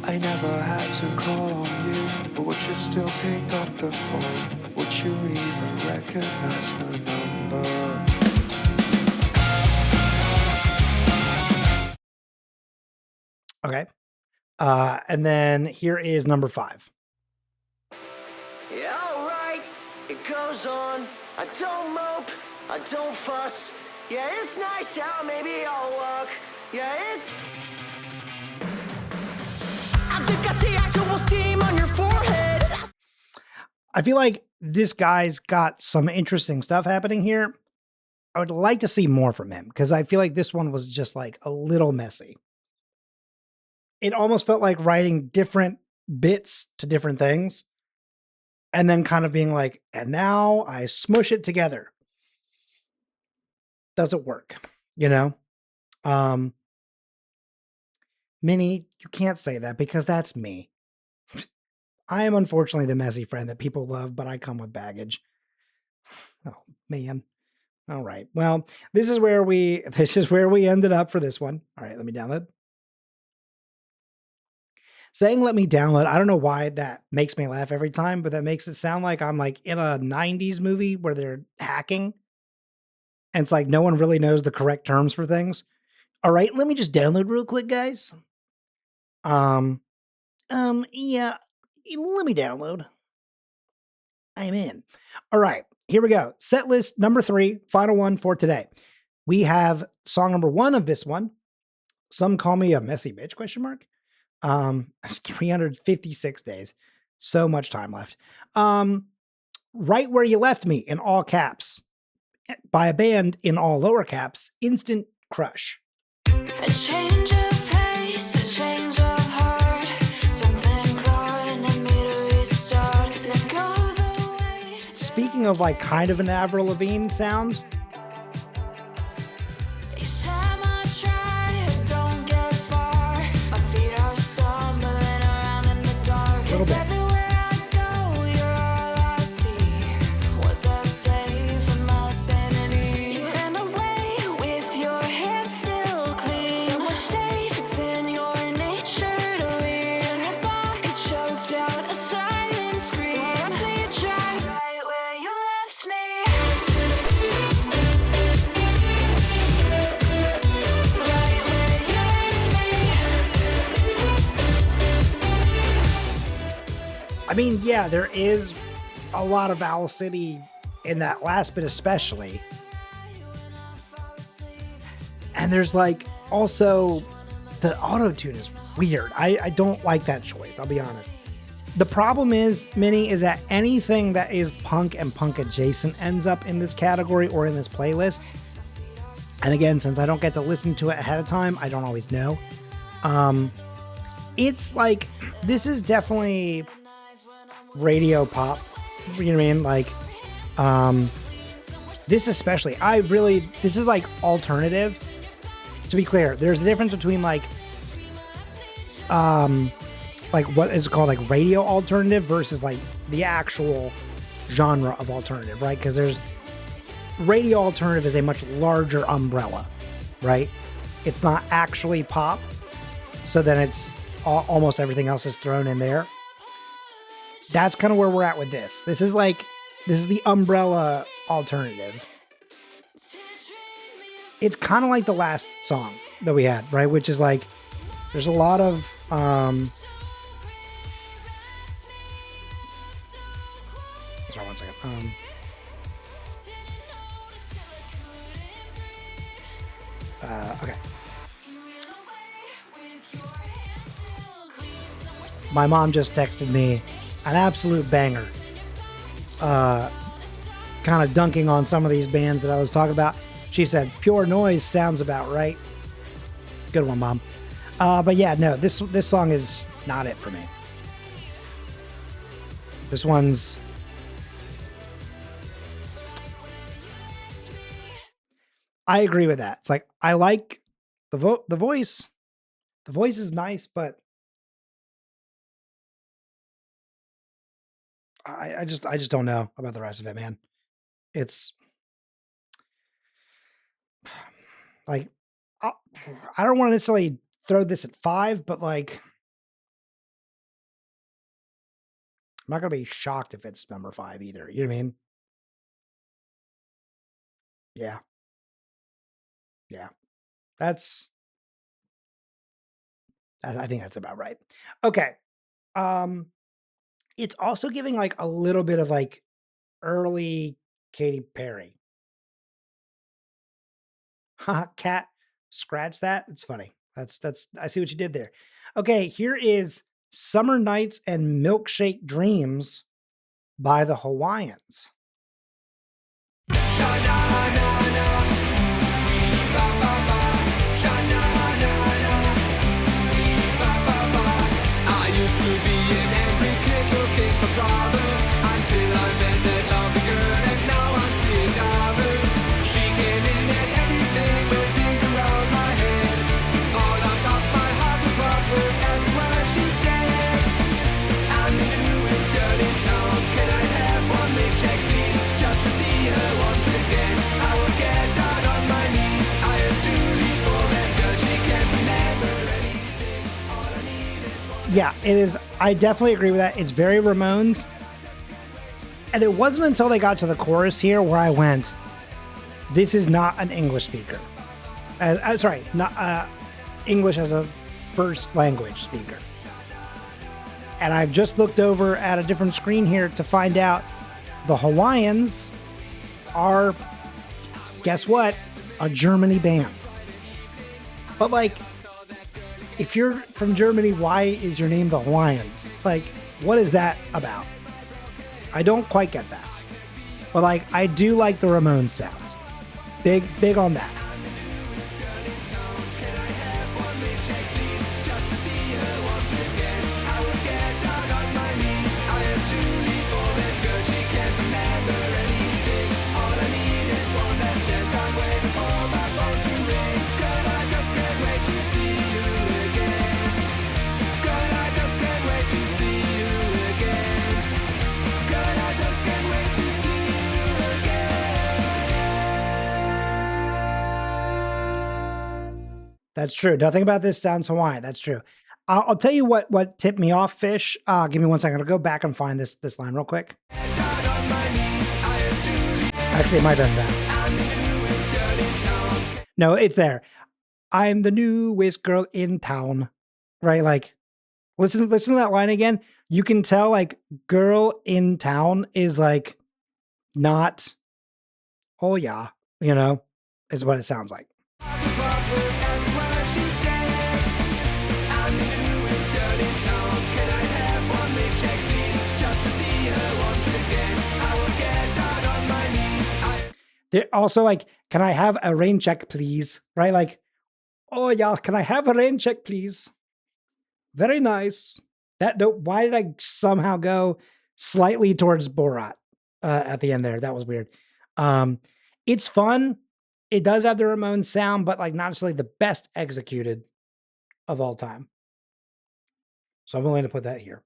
I never had to call on you, but would you still pick up the phone? Would you even recognize the number? Okay. And then here is number 5. Yeah, alright, it goes on. I don't mope, I don't fuss. Yeah, it's nice out, maybe I'll walk. Yeah, it's... I think I see actual steam on your forehead. I feel like this guy's got some interesting stuff happening here. I would like to see more from him because I feel like this one was just like a little messy. It almost felt like writing different bits to different things and then kind of being like, and now I smush it together. Doesn't work, Minnie, you can't say that because that's me. I am unfortunately the messy friend that people love, but I come with baggage. Oh man. All right. Well, this is where we ended up for this one. All right, let me download. Saying let me download, I don't know why that makes me laugh every time, but that makes it sound like I'm like in a 90s movie where they're hacking. And it's like no one really knows the correct terms for things. All right, let me just download real quick, guys. Yeah, let me download. I'm in. All right, here we go. Set list number 3, final one for today. We have song number 1 of this one. Some call me a messy bitch, ? It's 356 days. So much time left. Right Where You Left Me in all caps by a band in all lower caps, Instant Crush. A change of pace, a change of heart, something clawing at me to restart. Let go of the weight. Speaking of like kind of an Avril Lavigne sound, Each time I try, I don't get far. I mean, yeah, there is a lot of Owl City in that last bit, especially. And there's like also the auto tune is weird. I don't like that choice. I'll be honest. The problem is, Minnie, is that anything that is punk and punk adjacent ends up in this category or in this playlist. And again, since I don't get to listen to it ahead of time, I don't always know. It's like, this is definitely radio pop. You know what I mean? Like, this especially, this is like alternative. To be clear, there's a difference between like what is called like radio alternative versus like the actual genre of alternative, right? Because there's radio alternative is a much larger umbrella, right? It's not actually pop, so then it's almost everything else is thrown in there. That's kind of where we're at with this. This is the umbrella alternative. It's kind of like the last song that we had, right? Which is like, there's a lot of sorry, one second. Okay. My mom just texted me an absolute banger. Kind of dunking on some of these bands that I was talking about. She said, Pure Noise sounds about right. Good one, Mom. But yeah, no, this song is not it for me. This one's... I agree with that. It's like, I like the voice. The voice is nice, but I just don't know about the rest of it, man. It's like, I don't want to necessarily throw this at 5, but like, I'm not going to be shocked if it's number 5 either. You know what I mean? Yeah. Yeah. I think that's about right. Okay. It's also giving like a little bit of like early Katy Perry. Haha, cat, scratch that. It's funny. That's I see what you did there. Okay, here is Summer Nights and Milkshake Dreams by the Hawaiians. I used to be an angry kid looking for trouble until I met that lovely girl, and now I'm seeing double. She came in and everything went pink around my head. All I thought my heart would pop was every word she said. I'm the newest girl in town. Can I have one milkshake, please? Just to see her once again. I will get down on my knees. I asked Julie for that girl. She can't remember anything. All I need is one. Yeah, it is. I definitely agree with that. It's very Ramones. And it wasn't until they got to the chorus here where I went, this is not an English speaker. Sorry, not English as a first language speaker. And I've just looked over at a different screen here to find out the Hawaiians are, guess what? A Germany band. But like, if you're from Germany, why is your name the Hawaiians? Like, what is that about? I don't quite get that. But like, I do like the Ramones sound. Big on that. That's true. Nothing about this sounds Hawaiian. That's true. I'll tell you what tipped me off, Fish. Give me 1 second. I'll go back and find this line real quick. Actually, it might have been that. No, it's there. I'm the newest girl in town. Right? Like, Listen to that line again. You can tell like girl in town is like not, oh yeah, is what it sounds like. They're also like, can I have a rain check, please? Right? Like, oh yeah, can I have a rain check, please? Very nice. Why did I somehow go slightly towards Borat at the end there? That was weird. It's fun. It does have the Ramones sound, but like not necessarily the best executed of all time. So I'm willing to put that here.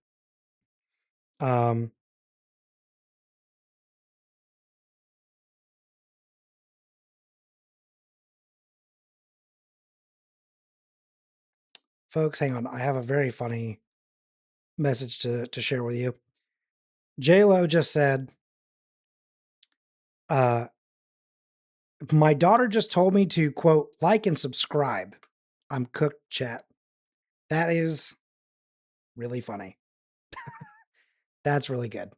Folks, hang on. I have a very funny message to share with you. J-Lo just said, my daughter just told me to, quote, like and subscribe. I'm cooked, chat. That is really funny. That's really good.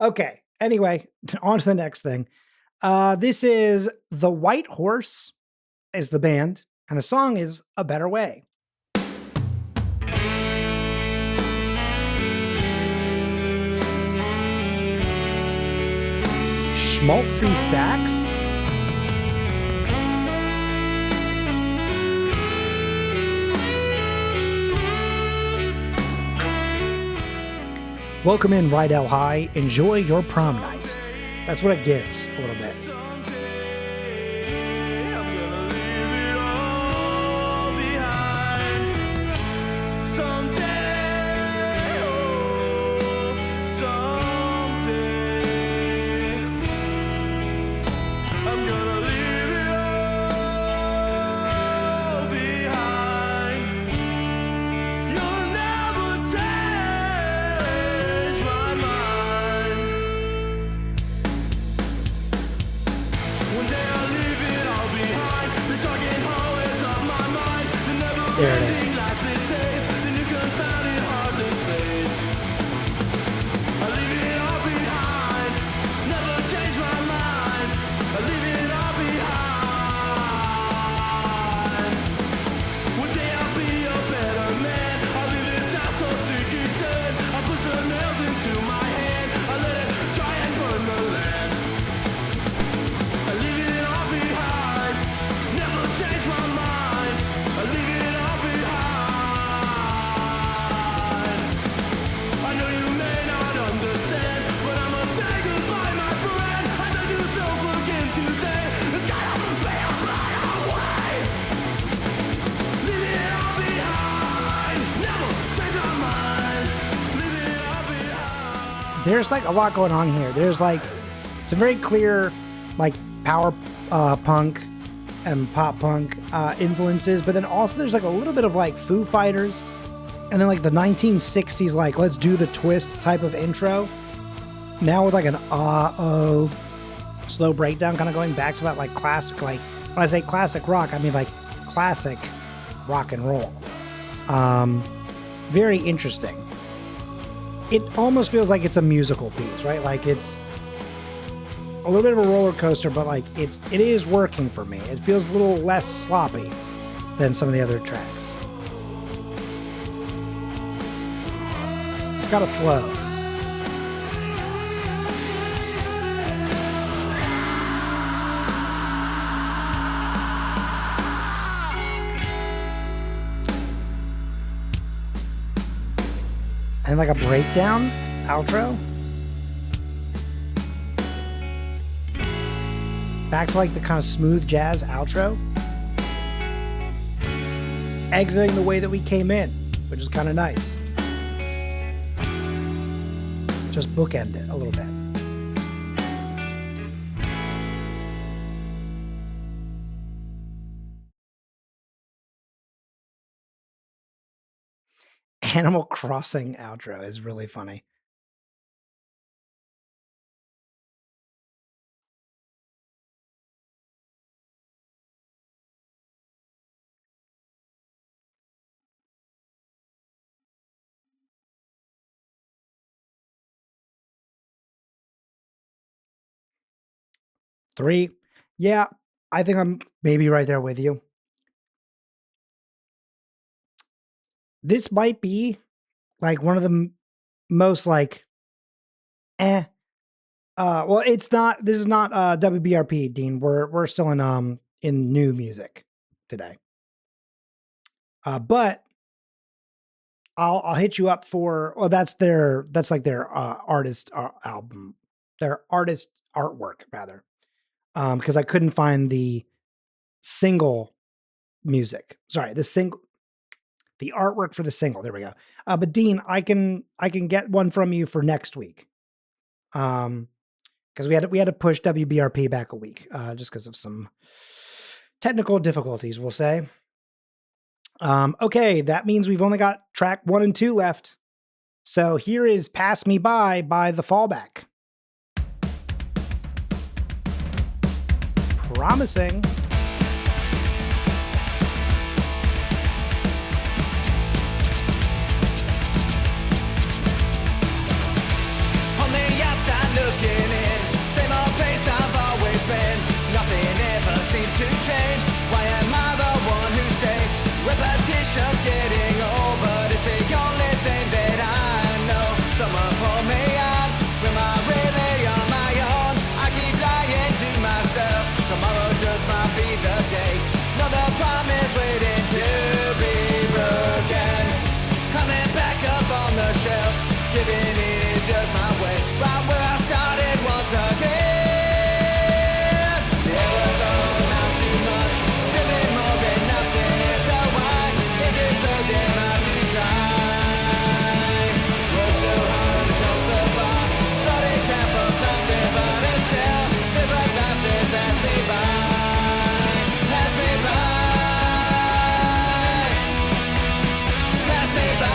Okay. Anyway, on to the next thing. This is The White Horse is the band, and the song is A Better Way. Schmaltzy sax. Welcome in, Rydell High. Enjoy your prom night. That's what it gives a little bit. There it is. There's like a lot going on here. There's like some very clear like power punk and pop punk influences, but then also there's like a little bit of like Foo Fighters, and then like the 1960s like let's do the twist type of intro. Now with like an oh slow breakdown, kind of going back to that like classic, like when I say classic rock, I mean like classic rock and roll. Very interesting. It almost feels like it's a musical piece, right? Like it's a little bit of a roller coaster, but like it is working for me. It feels a little less sloppy than some of the other tracks. It's got a flow. And like a breakdown outro. Back to like the kind of smooth jazz outro. Exiting the way that we came in, which is kind of nice. Just bookend it a little bit. Animal Crossing outro is really funny. 3. Yeah, I think I'm maybe right there with you. This might be like one of the most like eh. Well, it's not. This is not WBRP, Dean. We're still in new music today. But I'll hit you up for. Well, that's like their artist album, their artist artwork rather. Because I couldn't find the single music. Sorry, the artwork for the single. There we go. But Dean, I can get one from you for next week. Because we had to push WBRP back a week, just because of some technical difficulties, we'll say. Okay, that means we've only got track 1 and 2 left. So here is "Pass Me By" the Fallback. Promising. On the outside looking in, same old place I've always been. Nothing ever seemed to change. Why am I the one who stayed? Repetition's getting old, but it's the only thing that I know. Someone pull me out, am I really on my own? I keep lying to myself, tomorrow just might be the day. No, the bomb is waiting to be broken. Coming back up on the shelf, giving it just my way. Right where I started once again. Never thought not too much, still in more than nothing. So why is it so damn hard to try? Worked so hard to come so far, thought it count for something, but it still feels like life that passed me by. Pass me by. Pass me by.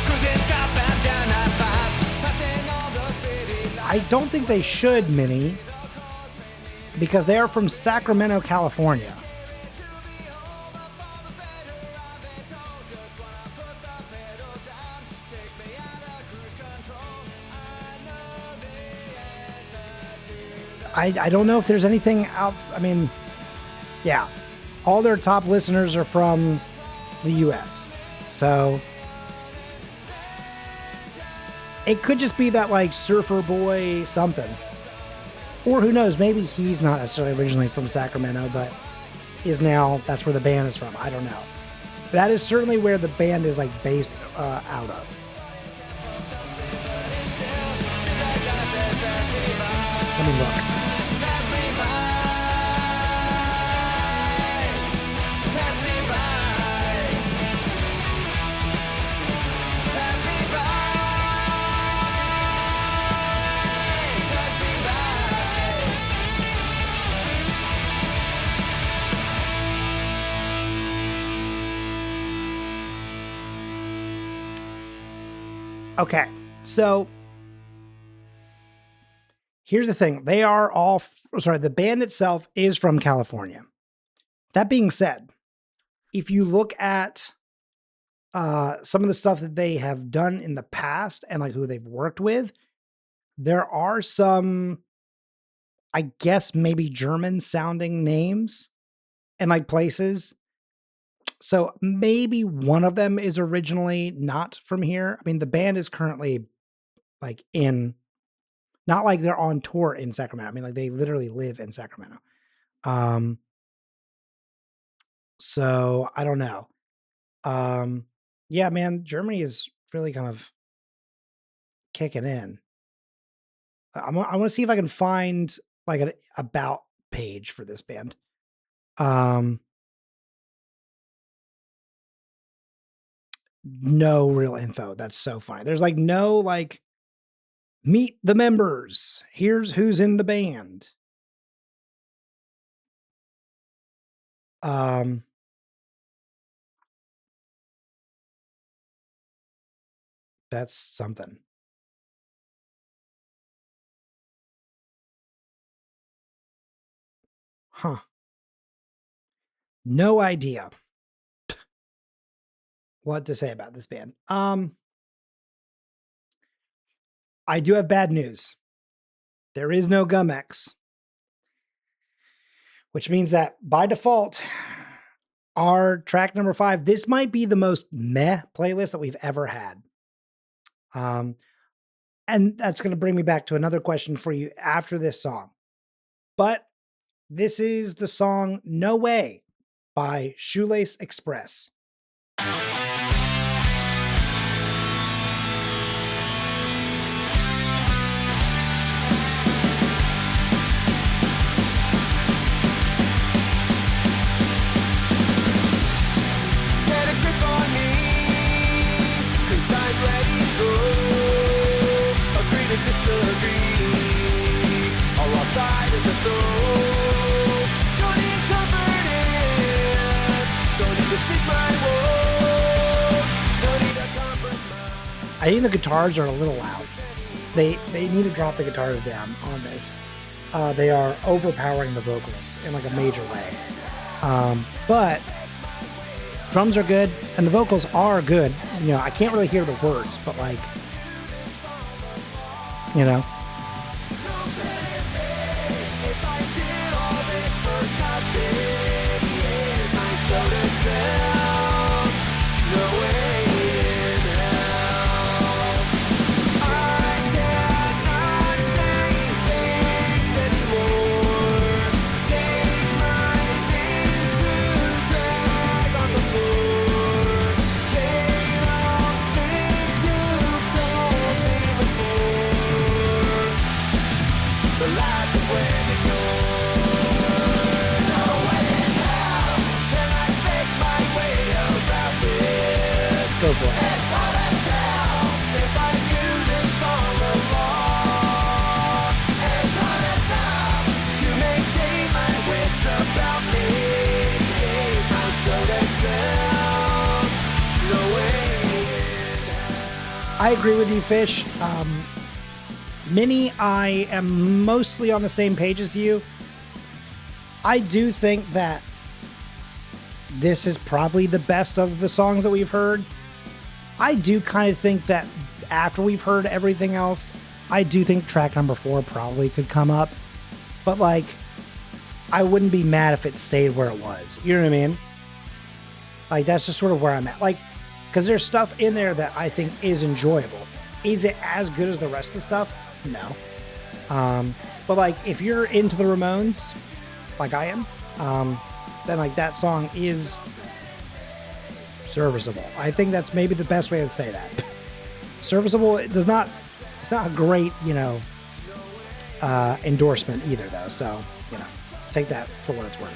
Cruising southbound down I-5, passing all the city lights. I don't think they should, Minnie, because they are from Sacramento, California. I don't know if there's anything else. I mean, yeah, all their top listeners are from the US. So it could just be that like surfer boy something. Or who knows, maybe he's not necessarily originally from Sacramento, but is now, that's where the band is from. I don't know. That is certainly where the band is like based out of. Let me look. Okay, so here's the thing. They are all, the band itself is from California. That being said, if you look at some of the stuff that they have done in the past and like who they've worked with, there are some, I guess, maybe German sounding names and like places. So maybe one of them is originally not from here. I mean, the band is currently like not like they're on tour in Sacramento. I mean, like they literally live in Sacramento. So I don't know. Yeah, man, Germany is really kind of kicking in. I want to see if I can find like an about page for this band. No real info. That's so funny. There's like no like meet the members. Here's who's in the band. That's something. Huh. No idea. what to say about this band. I do have bad news. There is no Gum-X, which means that by default, our track number 5, this might be the most meh playlist that we've ever had. And that's going to bring me back to another question for you after this song. But this is the song No Way by Shoelace Express. Get a grip on me, 'cause I'm ready to go. Agree to disagree, all outside of the throat. Don't need comforting, don't need to speak my woes, don't need a compromise. I think the guitars are a little loud. They need to drop the guitars down on this. They are overpowering the vocals in like a major way. But drums are good and the vocals are good. You know, I can't really hear the words, but like, you know, If I did all this for nothing, my soul to sell, no way in hell. I cannot say things anymore. Take my name to drag on the floor. Say those things you told me before. The lies of when ignored. No way in hell can I make my way around this. go for it. It's hard to tell if I knew this all along. It's hard enough to maintain my wits about me. My soul to sell. No way in hell. I agree with you, Fish. Minnie, I am mostly on the same page as you. I do think that this is probably the best of the songs that we've heard. I do kind of think that after we've heard everything else, I do think track number 4 probably could come up. But like, I wouldn't be mad if it stayed where it was. You know what I mean? Like, that's just sort of where I'm at. Like, because there's stuff in there that I think is enjoyable. Is it as good as the rest of the stuff? No. But like, if you're into the Ramones, like I am, then like that song is serviceable. I think that's maybe the best way to say that. Serviceable, it's not a great, you know, endorsement either though. So, you know, take that for what it's worth.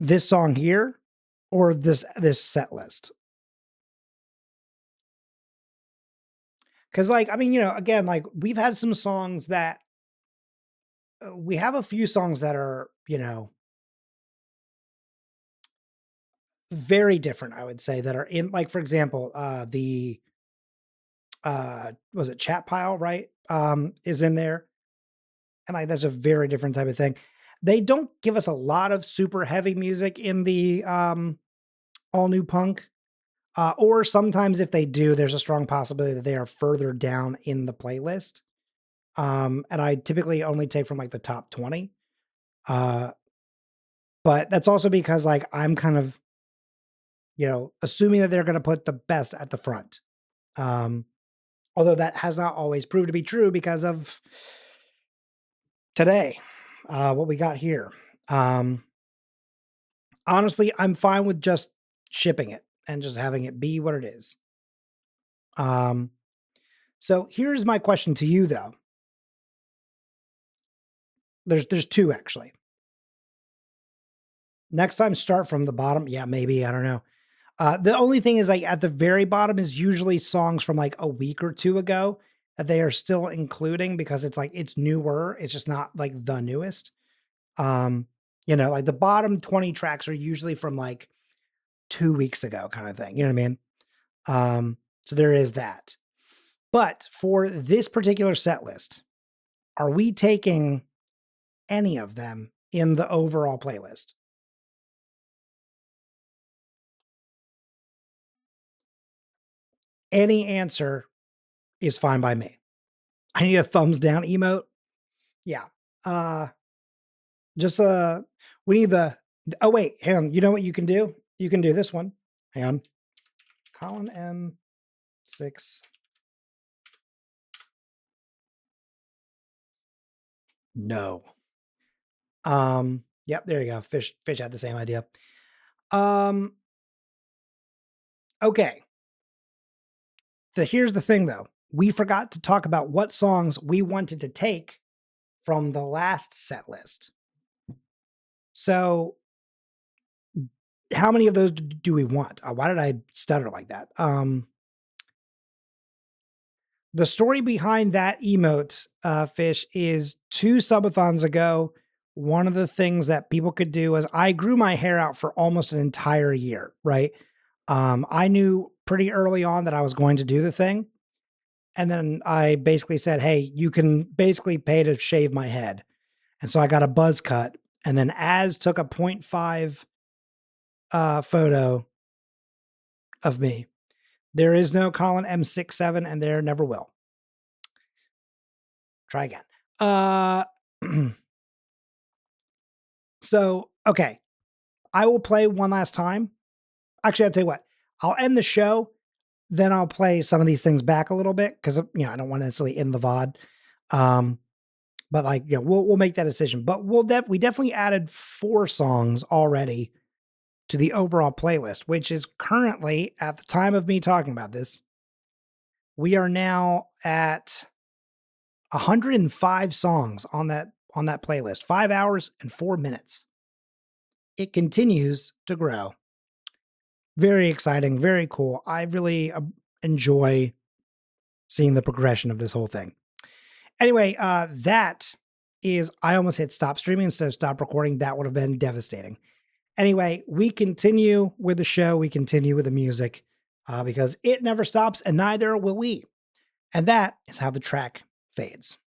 This song here or this set list? Because like, I mean, you know, again, like we've had some songs that we have a few songs that are, you know, very different, I would say, that are in, like, for example, was it Chat Pile, right? Is in there. And like, that's a very different type of thing. They don't give us a lot of super heavy music in the all new punk. Or sometimes if they do, there's a strong possibility that they are further down in the playlist. And I typically only take from like the top 20. But that's also because like I'm kind of, you know, assuming that they're going to put the best at the front. Although that has not always proved to be true because of today, what we got here. Honestly, I'm fine with just shipping it and just having it be what it is. So here's my question to you though. There's two actually. Next time, start from the bottom. Yeah, maybe, I don't know. The only thing is like at the very bottom is usually songs from like a week or two ago that they are still including because it's like it's newer. It's just not like the newest. Like the bottom 20 tracks are usually from like 2 weeks ago, kind of thing. You know what I mean? So there is that. But for this particular set list, are we taking any of them in the overall playlist? Any answer is fine by me. I need a thumbs down emote. Yeah. We need the, oh wait, hang on. You know what you can do? You can do this one. Hang on. Colin M6. No. Yep, there you go. Fish had the same idea. Okay. Here's the thing though. We forgot to talk about what songs we wanted to take from the last set list. So how many of those do we want? Why did I stutter like that? The story behind that emote, Fish, is 2 subathons ago. One of the things that people could do is I grew my hair out for almost an entire year, right? I knew pretty early on that I was going to do the thing. And then I basically said, hey, you can basically pay to shave my head. And so I got a buzz cut. And then Az took a 0.5 photo of me. There is no Colin M67 and there never will. Try again. So, okay. I will play one last time. Actually, I'll tell you what. I'll end the show. Then I'll play some of these things back a little bit because, I don't want to necessarily end the VOD. But like, we'll make that decision. But we definitely added 4 songs already to the overall playlist, which is currently, at the time of me talking about this, we are now at 105 songs on that playlist, 5 hours and 4 minutes. It continues to grow. Very exciting, very cool. I really enjoy seeing the progression of this whole thing. Anyway, that is, I almost hit stop streaming instead of stop recording. That would have been devastating. Anyway, we continue with the show. We continue with the music because it never stops and neither will we. And that is how the track fades.